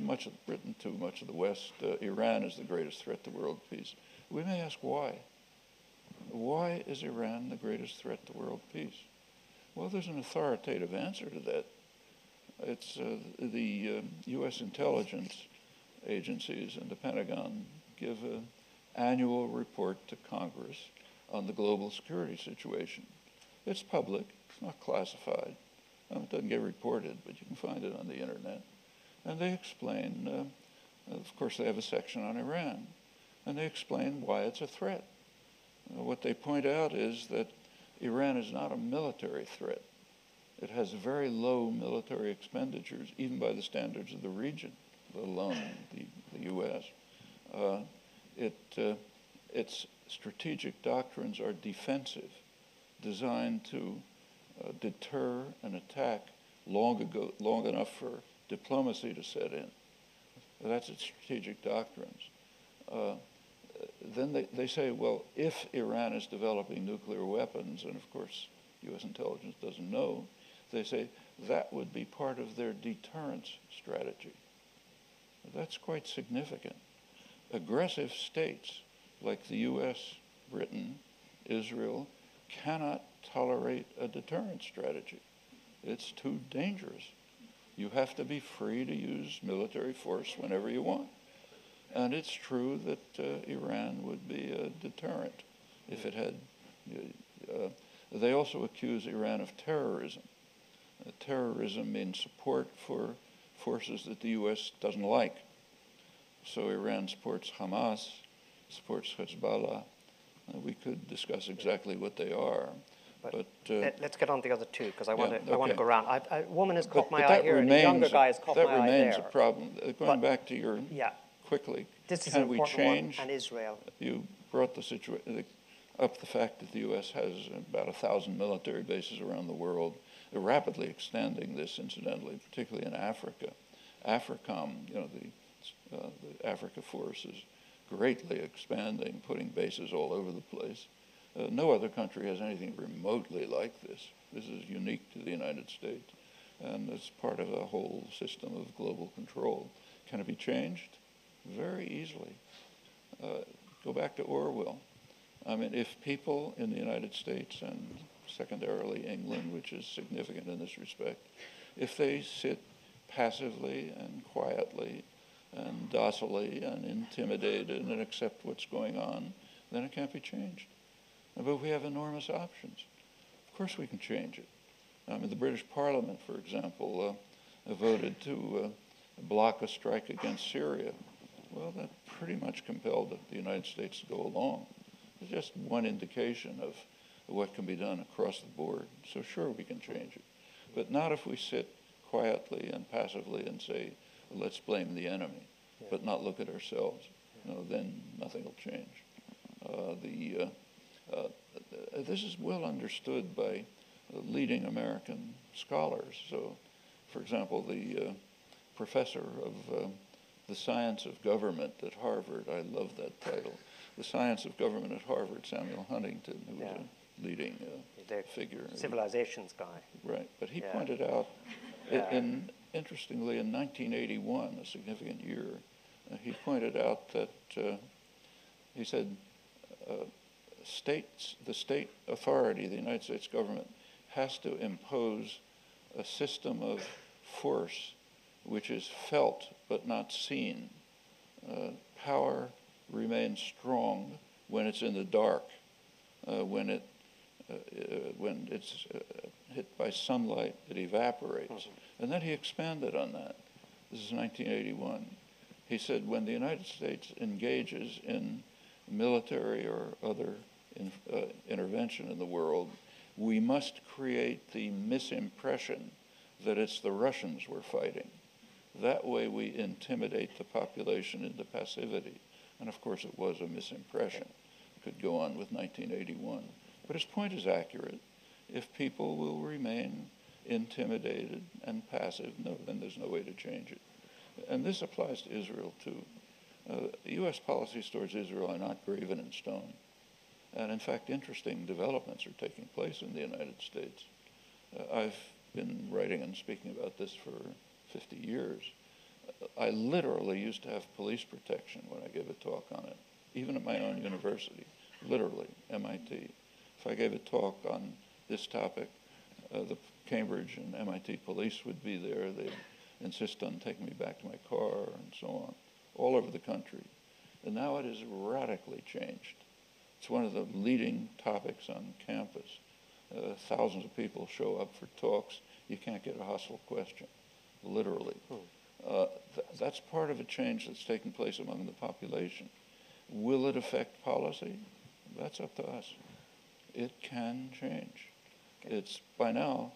much of Britain too, much of the West, Iran is the greatest threat to world peace. We may ask why. Why is Iran the greatest threat to world peace? Well, there's an authoritative answer to that. It's the U.S. intelligence agencies and the Pentagon give an annual report to Congress on the global security situation. It's public, it's not classified. It doesn't get reported, but you can find it on the internet. And they explain, of course they have a section on Iran, and they explain why it's a threat. What they point out is that Iran is not a military threat. It has very low military expenditures, even by the standards of the region, let alone the U.S. Its strategic doctrines are defensive, designed to deter an attack long enough for diplomacy to set in. That's its strategic doctrines. Then they say, well, if Iran is developing nuclear weapons, and of course U.S. intelligence doesn't know, they say that would be part of their deterrence strategy. That's quite significant. Aggressive states like the U.S., Britain, Israel, cannot tolerate a deterrent strategy. It's too dangerous. You have to be free to use military force whenever you want. And it's true that Iran would be a deterrent if it had. They also accuse Iran of terrorism. Terrorism means support for forces that the U.S. doesn't like. So Iran supports Hamas, supports Hezbollah. We could discuss exactly what they are. But let's get on to the other two, because I want to okay. go around. A woman has caught my eye that here, and a younger guy has caught my eye there. That remains a problem. Going back to your, quickly, this is can an we important change? One, and Israel. You brought the situation up, the fact that the U.S. has about 1,000 military bases around the world. They're rapidly extending this, incidentally, particularly in Africa. AFRICOM, the Africa force is greatly expanding, putting bases all over the place. No other country has anything remotely like this. This is unique to the United States. and it's part of a whole system of global control. Can it be changed? Very easily. Go back to Orwell. I mean, if people in the United States and secondarily England, which is significant in this respect, if they sit passively and quietly and docilely and intimidated and accept what's going on, then it can't be changed. But we have enormous options. Of course we can change it. I mean, the British Parliament, for example, voted to block a strike against Syria. Well, that pretty much compelled the United States to go along. It's just one indication of what can be done across the board. So sure, we can change it. But not if we sit quietly and passively and say, well, let's blame the enemy, but not look at ourselves. No, then nothing will change. This is well understood by leading American scholars. So, for example, the professor of the science of government at Harvard, I love that title, the science of government at Harvard, Samuel Huntington, who was a leading figure. Civilizations guy. Right, but he pointed out, interestingly, in 1981, a significant year, he pointed out that, he said, the state authority, the United States government, has to impose a system of force which is felt but not seen. Power remains strong when it's in the dark, when it's hit by sunlight, it evaporates. Mm-hmm. And then he expanded on that. This is 1981. He said, when the United States engages in military or other intervention in the world, we must create the misimpression that it's the Russians we're fighting. That way we intimidate the population into passivity. And of course it was a misimpression. It could go on with 1981. But his point is accurate. If people will remain intimidated and passive, then there's no way to change it. And this applies to Israel too. U.S. policies towards Israel are not graven in stone. And in fact, interesting developments are taking place in the United States. I've been writing and speaking about this for 50 years. I literally used to have police protection when I gave a talk on it, even at my own university, literally, MIT. If I gave a talk on this topic, the Cambridge and MIT police would be there. They'd insist on taking me back to my car and so on, all over the country. And now it has radically changed. It's one of the leading topics on campus. Thousands of people show up for talks. You can't get a hostile question, literally. That's part of a change that's taking place among the population. Will it affect policy? That's up to us. It can change. It's by now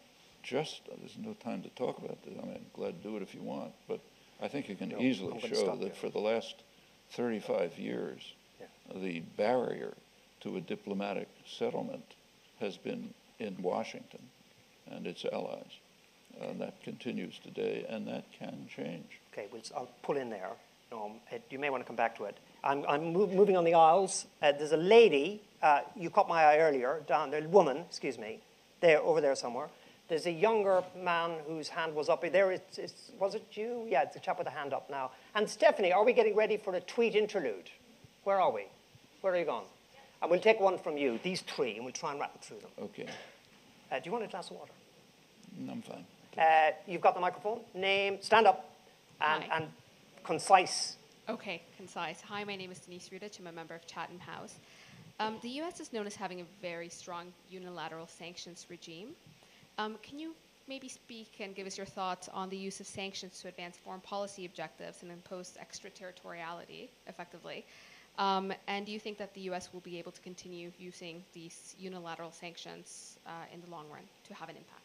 there's no time to talk about this. I mean, I'm glad to do it if you want, but I think you can easily show that for the last 35 years, the barrier to a diplomatic settlement has been in Washington and its allies. That continues today, and that can change. Okay, well, I'll pull in there. You may want to come back to it. I'm moving on the aisles. There's a lady, you caught my eye earlier, down there, woman, excuse me, over there somewhere. There's a younger man whose hand was up there. Was it you? Yeah, it's the chap with the hand up now. And Stephanie, are we getting ready for a tweet interlude? Where are we? Where are you gone? And we'll take one from you, these three, and we'll try and rattle through them. Okay. Do you want a glass of water? No, I'm fine. You've got the microphone. Name, stand up, and concise. Okay, concise. Hi, my name is Denise Rudich. I'm a member of Chatham House. The U.S. is known as having a very strong unilateral sanctions regime. Can you maybe speak and give us your thoughts on the use of sanctions to advance foreign policy objectives and impose extraterritoriality, effectively? And do you think that the U.S. will be able to continue using these unilateral sanctions in the long run to have an impact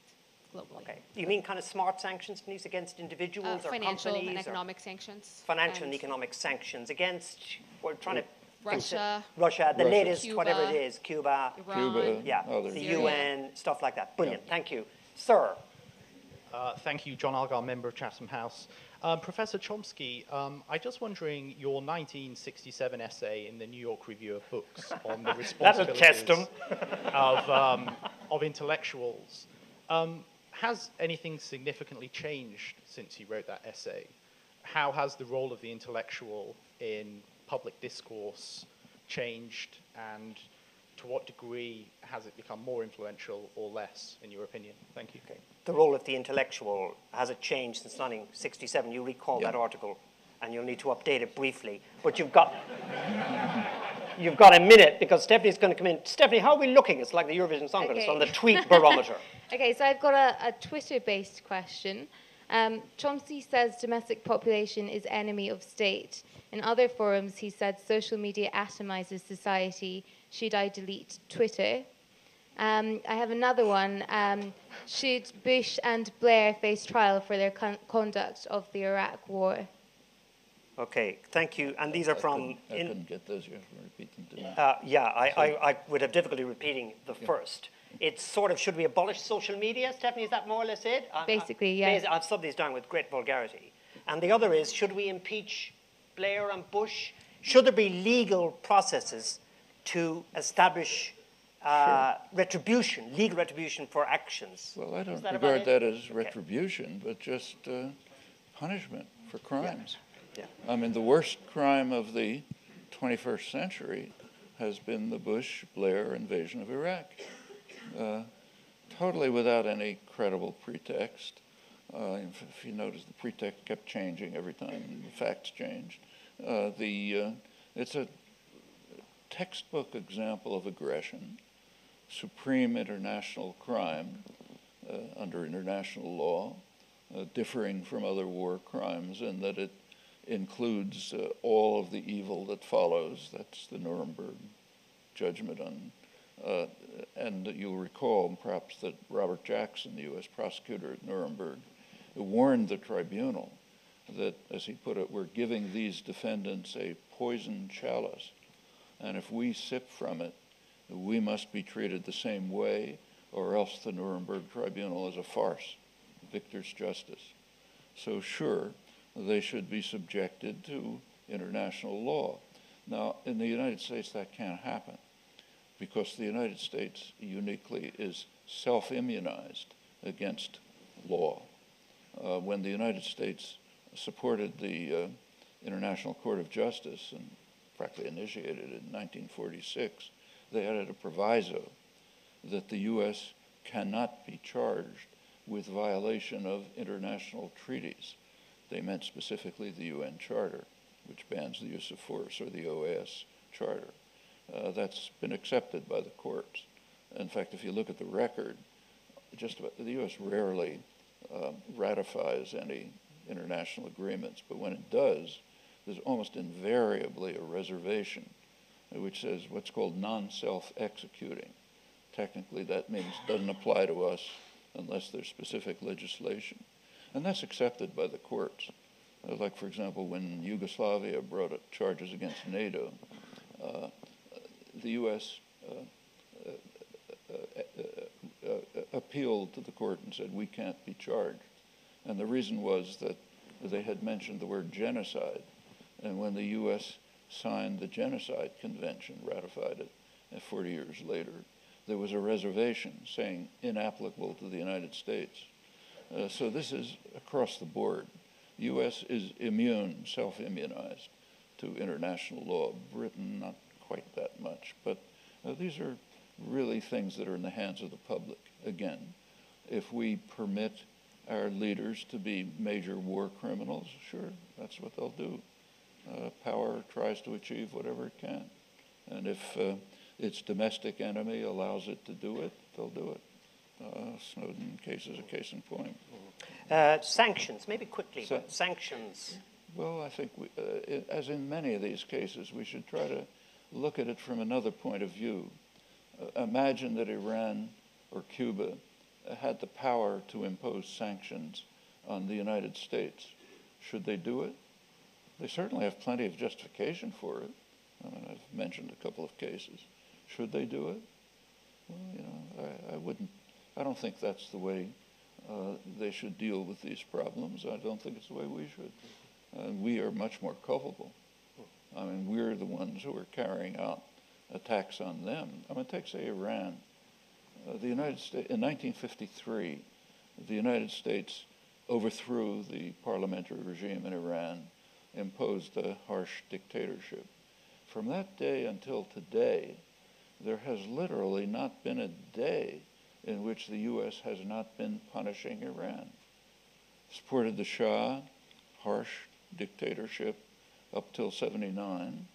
globally? Okay. You mean kind of smart sanctions, Denise, against individuals or financial companies? And economic sanctions. Financial and economic sanctions against, we're trying to... Russia, the latest, Cuba, whatever it is, Cuba, Iran, others. the UN, stuff like that. Brilliant, thank you. Sir. Thank you, John Algar, member of Chatham House. Professor Chomsky, I'm just wondering your 1967 essay in the New York Review of Books on the responsibilities of intellectuals. Has anything significantly changed since he wrote that essay? How has the role of the intellectual in public discourse changed, and to what degree has it become more influential or less, in your opinion? Thank you. Okay. The role of the intellectual, has it changed since 1967? You recall that article, and you'll need to update it briefly. But you've got a minute, because Stephanie's going to come in. Stephanie, how are we looking? It's like the Eurovision Song Contest on the tweet barometer. Okay, so I've got a Twitter-based question. Chomsky says domestic population is enemy of state. In other forums, he said social media atomizes society. Should I delete Twitter? I have another one. Should Bush and Blair face trial for their conduct of the Iraq War? Okay, thank you. And these are from... I couldn't get those. You have to repeat them to me. I would have difficulty repeating the first. It's sort of, should we abolish social media, Stephanie? Is that more or less it? Basically, yeah. I've subbed these down with great vulgarity. And the other is, should we impeach Blair and Bush? Should there be legal processes to establish retribution, legal retribution for actions? Well, I don't regard that as retribution, but just punishment for crimes. Yeah. I mean, the worst crime of the 21st century has been the Bush-Blair invasion of Iraq. Totally without any credible pretext. If you notice, the pretext kept changing every time the facts changed. It's a textbook example of aggression, supreme international crime under international law, differing from other war crimes in that it includes all of the evil that follows. That's the Nuremberg judgment on. And you'll recall perhaps that Robert Jackson, the U.S. prosecutor at Nuremberg, warned the tribunal that, as he put it, we're giving these defendants a poisoned chalice, and if we sip from it, we must be treated the same way, or else the Nuremberg tribunal is a farce, victor's justice. So sure, they should be subjected to international law. Now, in the United States, that can't happen, because the United States uniquely is self-immunized against law. When the United States supported the International Court of Justice and practically initiated it in 1946, they added a proviso that the U.S. cannot be charged with violation of international treaties. They meant specifically the UN Charter, which bans the use of force, or the OAS Charter. That's been accepted by the courts. In fact, if you look at the record, just about, the U.S. rarely ratifies any international agreements, but when it does, there's almost invariably a reservation which says what's called non-self-executing. Technically, that means doesn't apply to us unless there's specific legislation. And that's accepted by the courts. Like, for example, when Yugoslavia brought up charges against NATO, the U.S. Appealed to the court and said, we can't be charged. And the reason was that they had mentioned the word genocide. And when the U.S. signed the Genocide Convention, ratified it, and 40 years later, there was a reservation saying inapplicable to the United States. So this is across the board. The U.S. is immune, self-immunized to international law. Britain, not quite that much. But these are really things that are in the hands of the public. Again, if we permit our leaders to be major war criminals, sure, that's what they'll do. Power tries to achieve whatever it can. And if its domestic enemy allows it to do it, they'll do it. Snowden case is a case in point. Sanctions, maybe quickly, but sanctions. Well, I think, as in many of these cases, we should try to look at it from another point of view. Imagine that Iran or Cuba had the power to impose sanctions on the United States. Should they do it? They certainly have plenty of justification for it. I mean, I've mentioned a couple of cases. Should they do it? Well, you know, I wouldn't. I don't think that's the way they should deal with these problems. I don't think it's the way we should. We are much more culpable. I mean, we're the ones who are carrying out attacks on them. I mean, take, say, Iran. The United States, in 1953, the United States overthrew the parliamentary regime in Iran, imposed a harsh dictatorship. From that day until today, there has literally not been a day in which the U.S. has not been punishing Iran. Supported the Shah, harsh dictatorship up till '79,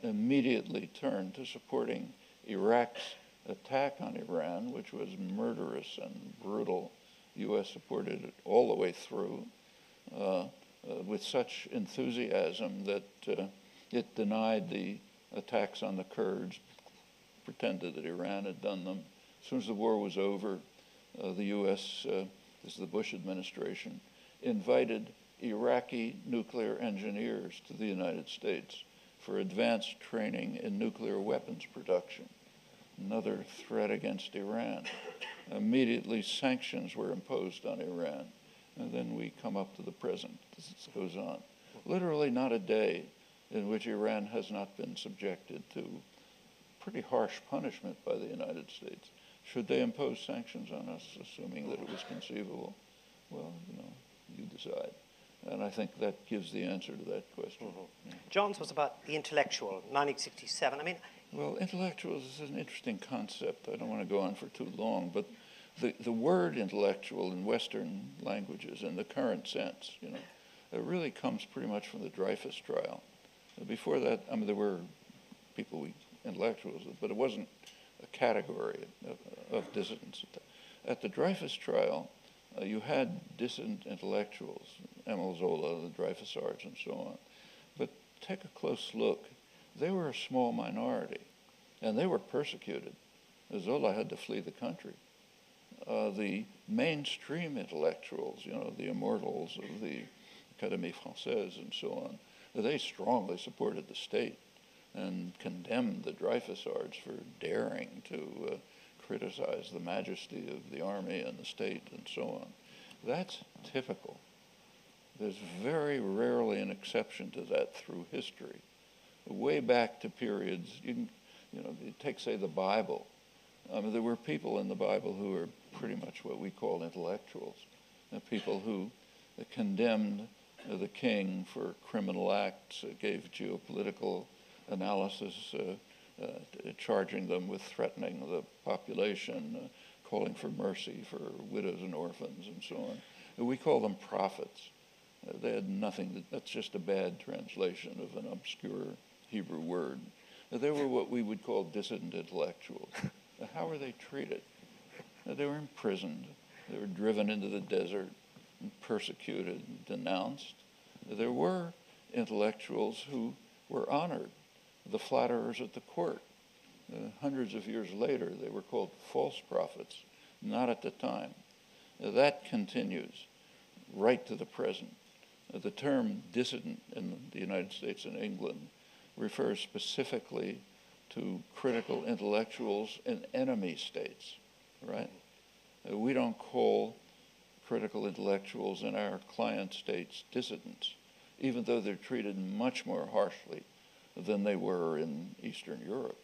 immediately turned to supporting Iraq's attack on Iran, which was murderous and brutal. The U.S. supported it all the way through with such enthusiasm that it denied the attacks on the Kurds, pretended that Iran had done them. As soon as the war was over, the U.S., this is the Bush administration, invited Iraqi nuclear engineers to the United States for advanced training in nuclear weapons production. Another threat against Iran. Immediately sanctions were imposed on Iran. And then we come up to the present. This goes on. Literally not a day in which Iran has not been subjected to pretty harsh punishment by the United States. Should they impose sanctions on us, assuming that it was conceivable? Well, you decide. And I think that gives the answer to that question. Mm-hmm. John's was about the intellectual, 1967. I mean, well, intellectuals is an interesting concept. I don't want to go on for too long, but the word intellectual in Western languages, in the current sense, it really comes pretty much from the Dreyfus trial. Before that, there were people, intellectuals, but it wasn't a category of dissidents. At the Dreyfus trial, you had dissident intellectuals, Emile Zola, the Dreyfusards, and so on. But take a close look. They were a small minority, and they were persecuted. Zola had to flee the country. The mainstream intellectuals, the immortals of the Académie Française and so on, they strongly supported the state and condemned the Dreyfusards for daring to criticize the majesty of the army and the state and so on. That's typical. There's very rarely an exception to that through history. Way back to periods, you take, say, the Bible. There were people in the Bible who were pretty much what we call intellectuals, people who condemned the king for criminal acts, gave geopolitical analysis, charging them with threatening the population, calling for mercy for widows and orphans and so on. And we call them prophets. They had nothing, that's just a bad translation of an obscure Hebrew word. They were what we would call dissident intellectuals. How were they treated? They were imprisoned. They were driven into the desert and persecuted and denounced. There were intellectuals who were honored, the flatterers at the court. Hundreds of years later, they were called false prophets, not at the time. That continues right to the present. The term dissident in the United States and England refers specifically to critical intellectuals in enemy states, right? We don't call critical intellectuals in our client states dissidents, even though they're treated much more harshly than they were in Eastern Europe.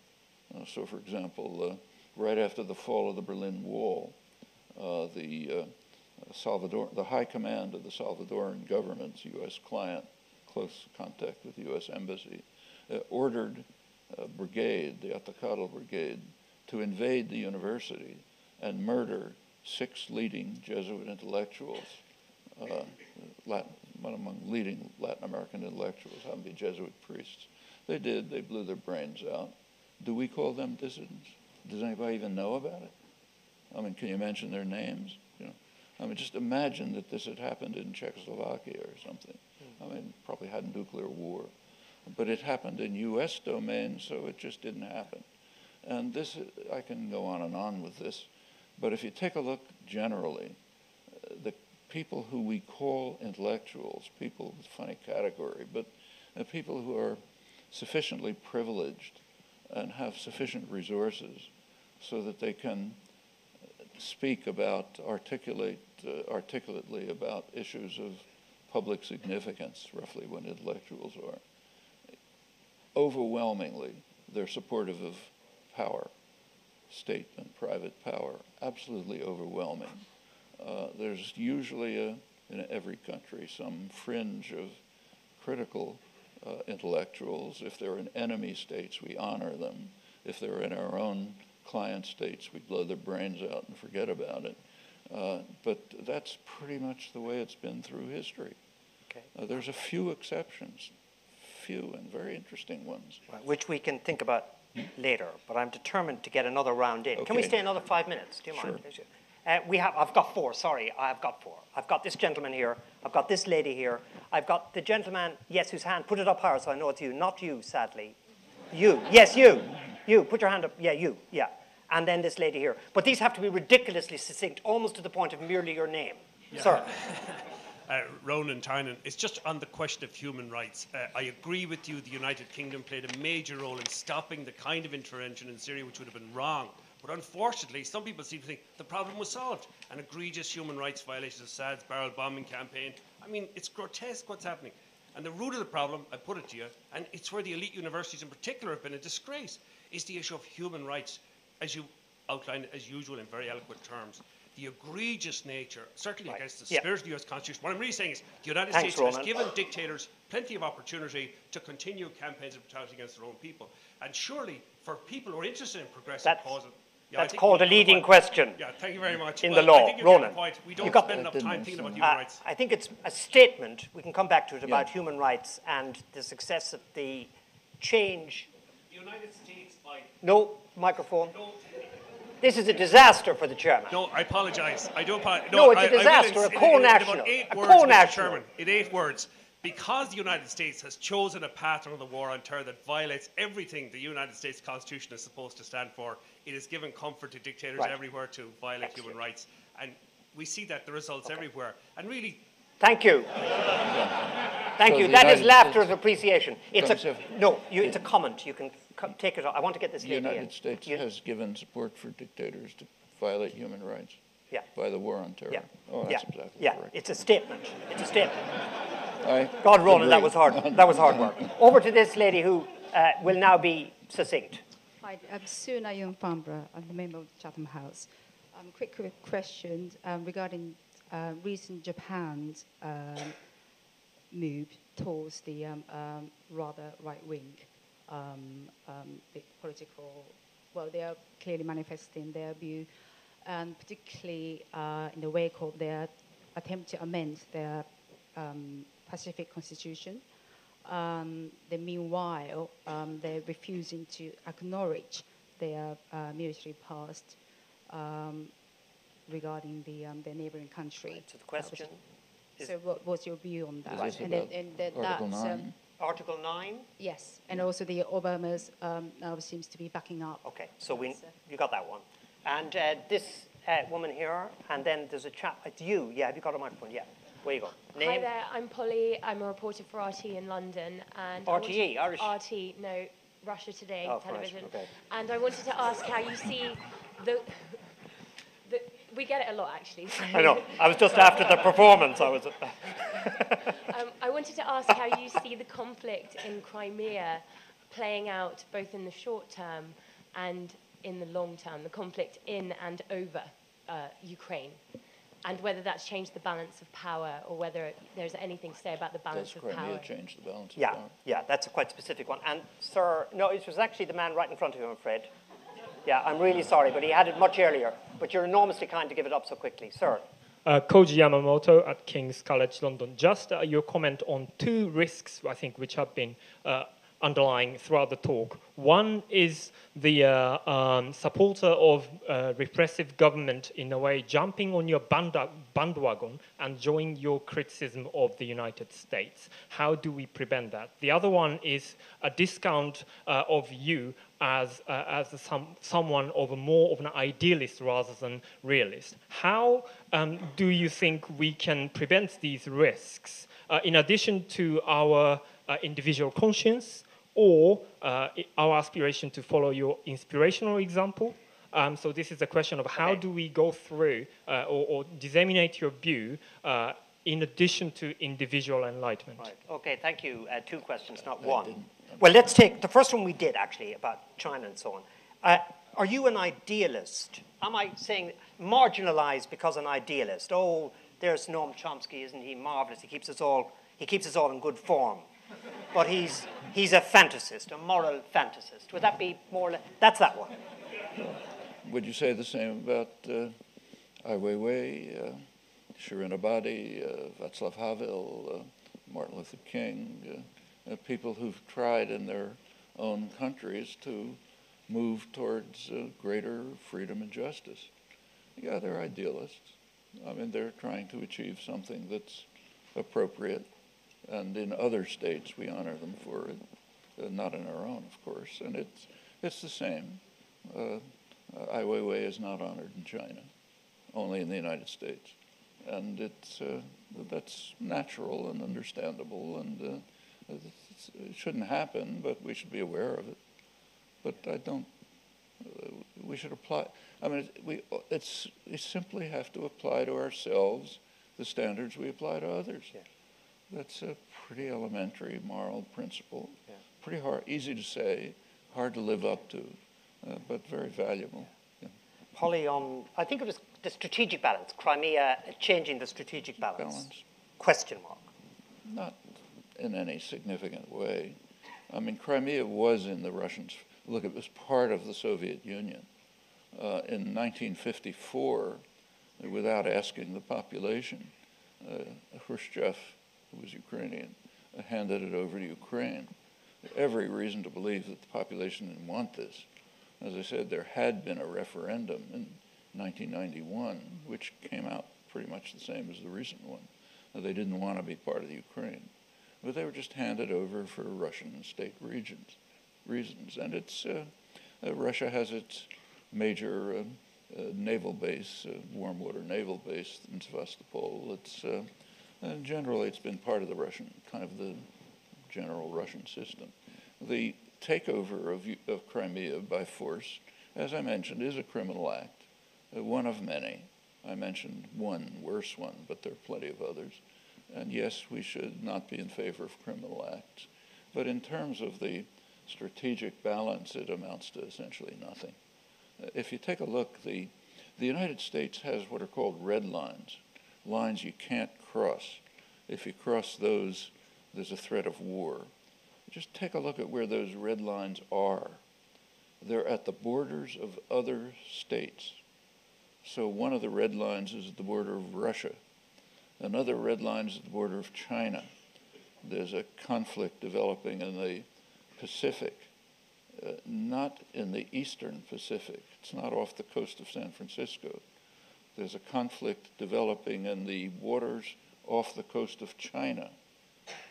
So, for example, right after the fall of the Berlin Wall, the High Command of the Salvadoran government's U.S. client, close contact with the U.S. Embassy, ordered a brigade, the Atacadal Brigade, to invade the university and murder 6 leading Jesuit intellectuals, one among leading Latin American intellectuals, happened to be Jesuit priests. They did. They blew their brains out. Do we call them dissidents? Does anybody even know about it? Can you mention their names? Just imagine that this had happened in Czechoslovakia or something. Probably had a nuclear war. But it happened in U.S. domain, so it just didn't happen. And this, I can go on with this, but if you take a look generally, the people who we call intellectuals, people with a funny category, but people who are sufficiently privileged and have sufficient resources so that they can speak about, articulately about issues of public significance, roughly what intellectuals are. Overwhelmingly, they're supportive of power, state and private power, absolutely overwhelming. there's usually in every country some fringe of critical intellectuals. If they're in enemy states, we honor them. If they're in our own client states, we blow their brains out and forget about it. But that's pretty much the way it's been through history. Okay. There's a few exceptions, few and very interesting ones. Right, which we can think about later, but I'm determined to get another round in. Okay. Can we stay another 5 minutes? Do you mind? Sure. I've got four, sorry, I've got four. I've got this gentleman here, I've got this lady here, I've got the gentleman, yes, whose hand, put it up higher so I know it's you, not you, sadly. You, yes, you, put your hand up, yeah, you, yeah. And then this lady here. But these have to be ridiculously succinct, almost to the point of merely your name. Yeah. Sir. Ronan Tynan, it's just on the question of human rights. I agree with you, the United Kingdom played a major role in stopping the kind of intervention in Syria which would have been wrong. But unfortunately, some people seem to think the problem was solved. An egregious human rights violation of Assad's barrel bombing campaign. I mean, it's grotesque what's happening. And the root of the problem, I put it to you, and it's where the elite universities in particular have been a disgrace, is the issue of human rights, as you outlined as usual in very eloquent terms. The egregious nature, certainly against the spirit of the US Constitution. What I'm really saying is the United States has given dictators plenty of opportunity to continue campaigns of brutality against their own people. And surely, for people who are interested in progressive causes, that's called a leading question. Yeah, thank you very much. In the law, Ronan. We don't spend enough time thinking about human rights. I think it's a statement, we can come back to it, about human rights and the success of the change. The United States, No, microphone. No. This is a disaster for the chairman. No, I apologise. I do apologise. No, it's a disaster, a co-national. In 8 words. Because the United States has chosen a pattern of the war on terror that violates everything the United States Constitution is supposed to stand for, it has given comfort to dictators everywhere to violate human rights. And we see that the results everywhere. And really... Thank you. Thank you. That is laughter of appreciation. It's it's a comment. You can take it off. I want to get this lady in. The United States has given support for dictators to violate human rights by the war on terror. Yeah. Oh, that's exactly correct. It's a statement. It's a statement. God, Ronan, that was hard. That was hard work. Over to this lady who will now be succinct. Hi, I'm Sue Nayun-Farnborough. I'm the member of Chatham House. Quick question regarding recent Japan's move towards the rather right-wing the political. Well, they are clearly manifesting their view, and particularly in the wake of their attempt to amend their Pacific Constitution. Meanwhile, they're refusing to acknowledge their military past regarding their neighboring country. Right, so the question is... So what's your view on that? Article 9? Article 9? Yes, and also the Obamas now seems to be backing up. Okay, so you got that one. And this woman here, and then there's a chap, it's you. Yeah, have you got a microphone? Yeah. Where you go? Name? Hi there, I'm Polly. I'm a reporter for RT in London. And RTE, Irish? RT, no, Russia Today television. Christ, okay. And I wanted to ask how you see we get it a lot, actually. So. I know. I was just after the performance. I wanted to ask how you see the conflict in Crimea playing out both in the short term and in the long term, the conflict in and over Ukraine. And whether that's changed the balance of power, or whether there's anything to say about the balance of power. Does Crimea change the balance of power? Yeah, that's a quite specific one. And, sir, no, it was actually the man right in front of you, I'm afraid. Yeah, I'm really sorry, but he had it much earlier. But you're enormously kind to give it up so quickly. Sir. Koji Yamamoto at King's College London. Just your comment on 2 risks, I think, which have been underlying throughout the talk. One is the supporter of repressive government, in a way, jumping on your bandwagon and joining your criticism of the United States. How do we prevent that? The other one is a discount of you as someone of more of an idealist rather than realist. How do you think we can prevent these risks, in addition to our individual conscience, or our aspiration to follow your inspirational example? So this is a question of how do we go through or disseminate your view in addition to individual enlightenment? Right. Okay, thank you. 2 questions, not one. Well, let's take the first one we did, actually, about China and so on. Are you an idealist? am I saying marginalized because an idealist? Oh, there's Noam Chomsky, isn't he marvelous? He keeps us all in good form. But he's a fantasist, a moral fantasist. Would that be more? That's that one. Would you say the same about Ai Weiwei, Shirin Ebadi, Václav Havel, Martin Luther King, people who've tried in their own countries to move towards greater freedom and justice? Yeah, they're idealists. I mean, they're trying to achieve something that's appropriate, and in other states we honor them for it, not in our own, of course. And it's the same. Ai Weiwei is not honored in China, only in the United States, and that's natural and understandable, and it shouldn't happen, but we should be aware of it. But we should apply. I mean, we simply have to apply to ourselves the standards we apply to others. Yeah. That's a pretty elementary moral principle. Yeah. Pretty hard, easy to say, hard to live up to, but very valuable. Yeah. Polly, I think it was the strategic balance, Crimea changing the strategic balance. Question mark. Not in any significant way. I mean, Crimea was in the Russians. Look, it was part of the Soviet Union. In 1954, without asking the population, Khrushchev, who was Ukrainian, handed it over to Ukraine. Every reason to believe that the population didn't want this. As I said, there had been a referendum in 1991, which came out pretty much the same as the recent one. They didn't want to be part of the Ukraine, but they were just handed over for Russian state reasons. And it's Russia has its major naval base, warm water naval base in Sevastopol. Generally it's been part of the Russian, kind of the general Russian system. The takeover of Crimea by force, as I mentioned, is a criminal act, one of many. I mentioned one worse one, but there are plenty of others. And yes, we should not be in favor of criminal acts. But in terms of the strategic balance, it amounts to essentially nothing. If you take a look, the United States has what are called red lines, lines you can't cross. If you cross those, there's a threat of war. Just take a look at where those red lines are. They're at the borders of other states. So one of the red lines is at the border of Russia. Another red line is at the border of China. There's a conflict developing in the Pacific, not in the eastern Pacific. It's not off the coast of San Francisco. There's a conflict developing in the waters off the coast of China,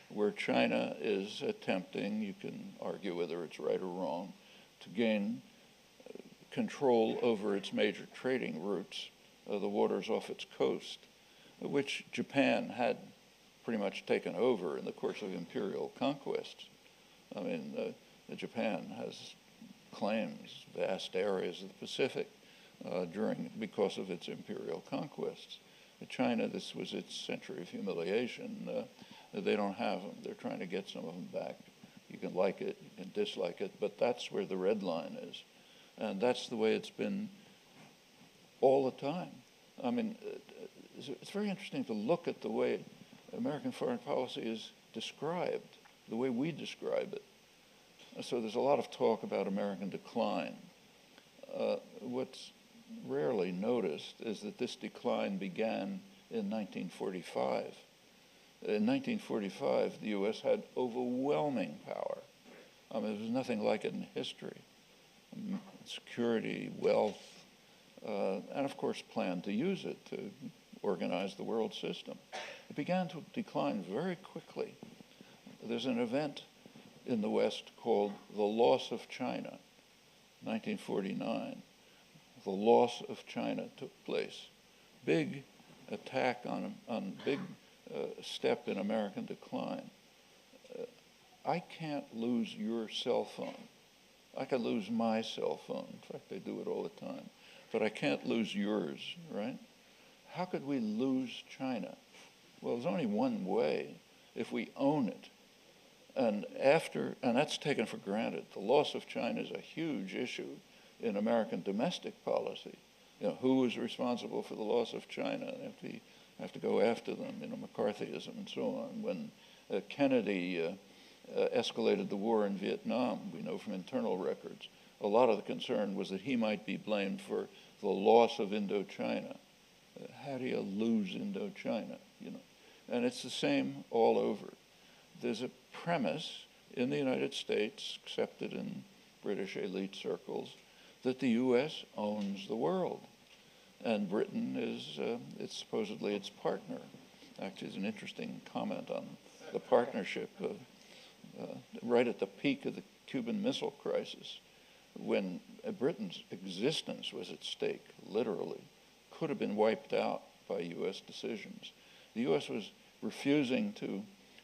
where China is attempting, you can argue whether it's right or wrong, to gain control over its major trading routes, the waters off its coast, which Japan had pretty much taken over in the course of imperial conquests. I mean, Japan has claims vast areas of the Pacific because of its imperial conquests. China, this was its century of humiliation. They don't have them. They're trying to get some of them back. You can like it, you can dislike it, but that's where the red line is. And that's the way it's been all the time. I mean, it's very interesting to look at the way American foreign policy is described, the way we describe it. So there's a lot of talk about American decline. What's rarely noticed is that this decline began in 1945. In 1945, the U.S. had overwhelming power. I mean, there was nothing like it in history. Security, wealth, and of course planned to use it to organize the world system. It began to decline very quickly. There's an event in the West called the loss of China, 1949. The loss of China took place. Big attack on big step in American decline. I can't lose your cell phone. I could lose my cell phone. In fact, I do it all the time. But I can't lose yours, right? How could we lose China? Well, there's only one way, if we own it. And that's taken for granted. The loss of China is a huge issue in American domestic policy. who was responsible for the loss of China? They have to go after them, McCarthyism and so on. When Kennedy escalated the war in Vietnam, we know from internal records, a lot of the concern was that he might be blamed for the loss of Indochina. How do you lose Indochina? And it's the same all over. There's a premise in the United States, accepted in British elite circles, that the U.S. owns the world, and Britain is it's supposedly its partner. Actually, it's an interesting comment on the partnership right at the peak of the Cuban Missile Crisis, when Britain's existence was at stake, literally, could have been wiped out by U.S. decisions. The U.S. was refusing to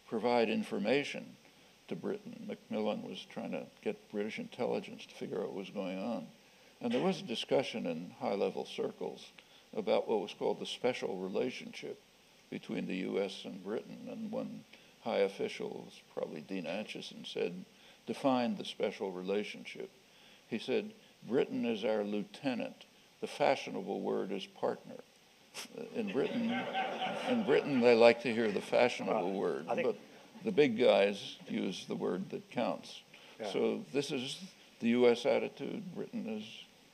provide information to Britain. Macmillan was trying to get British intelligence to figure out what was going on. And there was a discussion in high-level circles about what was called the special relationship between the U.S. and Britain. And one high official, probably Dean Acheson, said, define the special relationship. He said, Britain is our lieutenant. The fashionable word is partner. In Britain, they like to hear the fashionable word, but the big guys use the word that counts. Yeah. So this is the U.S. attitude. Britain is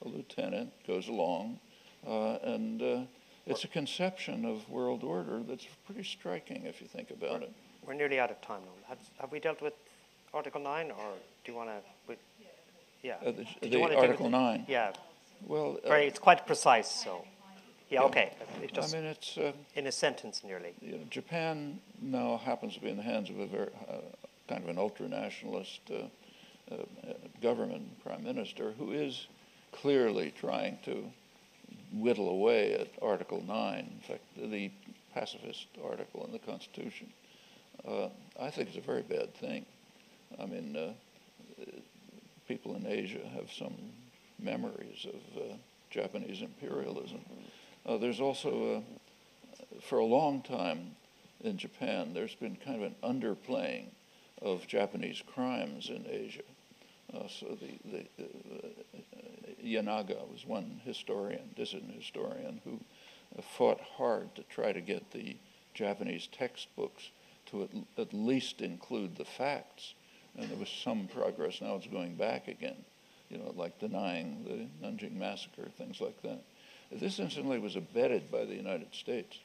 a lieutenant, goes along, and it's a conception of world order that's pretty striking if you think about it. We're nearly out of time now. Have we dealt with Article 9, or do you want to? Yeah. The Article 9. Yeah. Well, it's quite precise. So. Yeah. Okay. I mean, it's in a sentence nearly. Japan now happens to be in the hands of a very kind of an ultra-nationalist government prime minister who is clearly trying to whittle away at Article 9. In fact, the pacifist article in the Constitution. I think it's a very bad thing. I mean, people in Asia have some memories of Japanese imperialism. There's also, for a long time in Japan, there's been kind of an underplaying of Japanese crimes in Asia. So the Yanaga was one historian, dissident historian, who fought hard to try to get the Japanese textbooks to at least include the facts. And there was some progress. Now it's going back again, like denying the Nanjing massacre, things like that. This incidentally was abetted by the United States.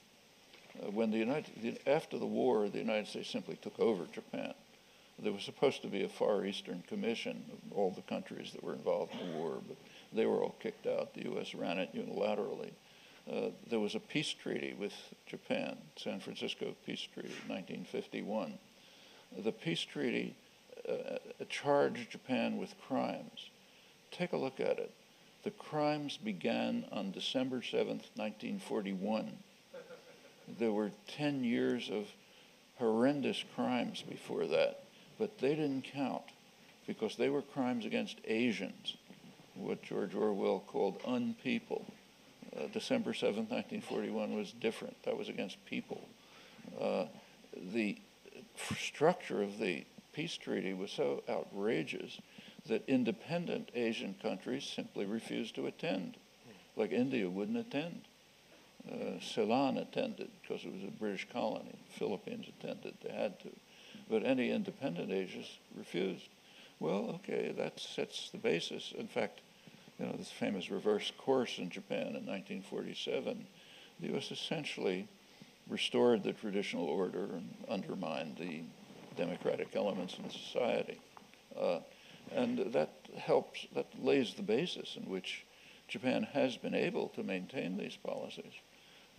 After the war, the United States simply took over Japan. There was supposed to be a Far Eastern Commission of all the countries that were involved in the war, but they were all kicked out. The U.S. ran it unilaterally. There was a peace treaty with Japan, San Francisco Peace Treaty, 1951. The peace treaty charged Japan with crimes. Take a look at it. The crimes began on December 7th, 1941. There were 10 years of horrendous crimes before that, but they didn't count because they were crimes against Asians, what George Orwell called unpeople. December 7th, 1941 was different. That was against people. The structure of the peace treaty was so outrageous that independent Asian countries simply refused to attend. Like India wouldn't attend. Ceylon attended because it was a British colony. Philippines attended, they had to. But any independent Asians refused. Well, okay, that sets the basis. In fact, this famous reverse course in Japan in 1947, the U.S. essentially restored the traditional order and undermined the democratic elements in society. And that lays the basis in which Japan has been able to maintain these policies.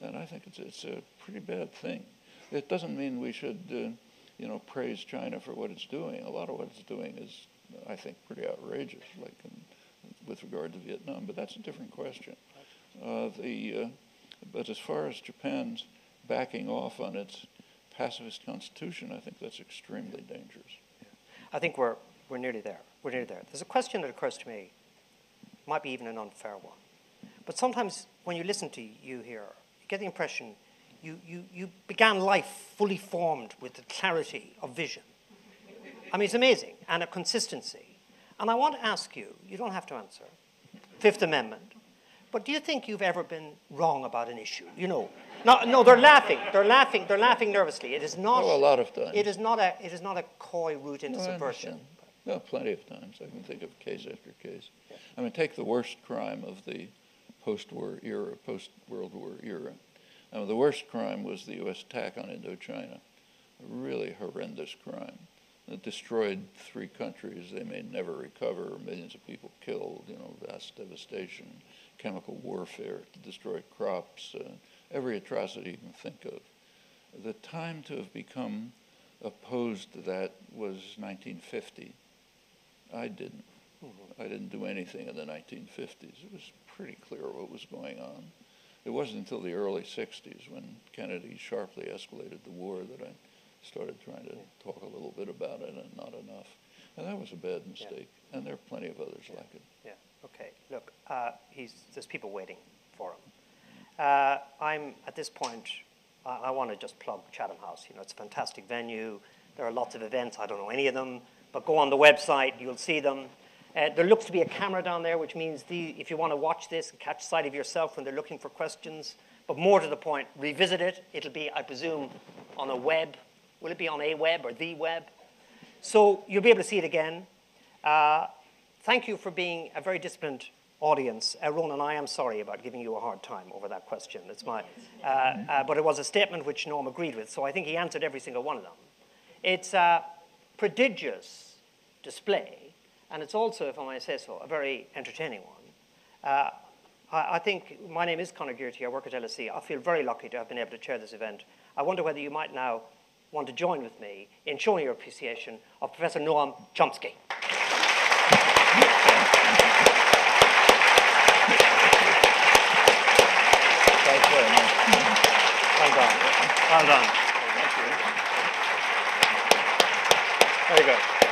And I think it's a pretty bad thing. It doesn't mean we should, praise China for what it's doing. A lot of what it's doing is, I think, pretty outrageous, like with regard to Vietnam, but that's a different question. But as far as Japan's backing off on its pacifist constitution, I think that's extremely dangerous. I think we're nearly there. We're nearly there. There's a question that occurs to me, might be even an unfair one. But sometimes when you listen to you here, you get the impression you began life fully formed with the clarity of vision. I mean, it's amazing, and a consistency. And I want to ask you, you don't have to answer, Fifth Amendment, But do you think you've ever been wrong about an issue? You know, no, they're laughing. They're laughing nervously. It is not. Oh, a lot of times. It is not a coy route into subversion. No, plenty of times. I can think of case after case. Yeah. I mean, take the worst crime of the post-war era, post-World War era. I mean, the worst crime was the U.S. attack on Indochina. A really horrendous crime. It destroyed 3 countries. They may never recover. Millions of people killed. You know, vast devastation, chemical warfare to destroy crops. Every atrocity you can think of. The time to have become opposed to that was 1950. I didn't. I didn't do anything in the 1950s. It was pretty clear what was going on. It wasn't until the early 60s when Kennedy sharply escalated the war that I started trying to talk a little bit about it, and not enough. And that was a bad mistake. Yeah. And there are plenty of others like it. Yeah, okay. Look, there's people waiting for him. I'm, at this point, I want to just plug Chatham House. You know, it's a fantastic venue. There are lots of events. I don't know any of them. But go on the website. You'll see them. There looks to be a camera down there, which means if you want to watch this and catch sight of yourself when they're looking for questions, but more to the point, revisit it. It'll be, I presume, on a web. Will it be on a web or the web? So you'll be able to see it again. Thank you for being a very disciplined audience. Ronan, I am sorry about giving you a hard time over that question. It's my, but it was a statement which Noam agreed with, so I think he answered every single one of them. It's a prodigious display, and it's also, if I may say so, a very entertaining one. I think my name is Conor Gearty. I work at LSE. I feel very lucky to have been able to chair this event. I wonder whether you might now want to join with me in showing your appreciation of Professor Noam Chomsky. Thanks very much. Well done. Well done. Very good.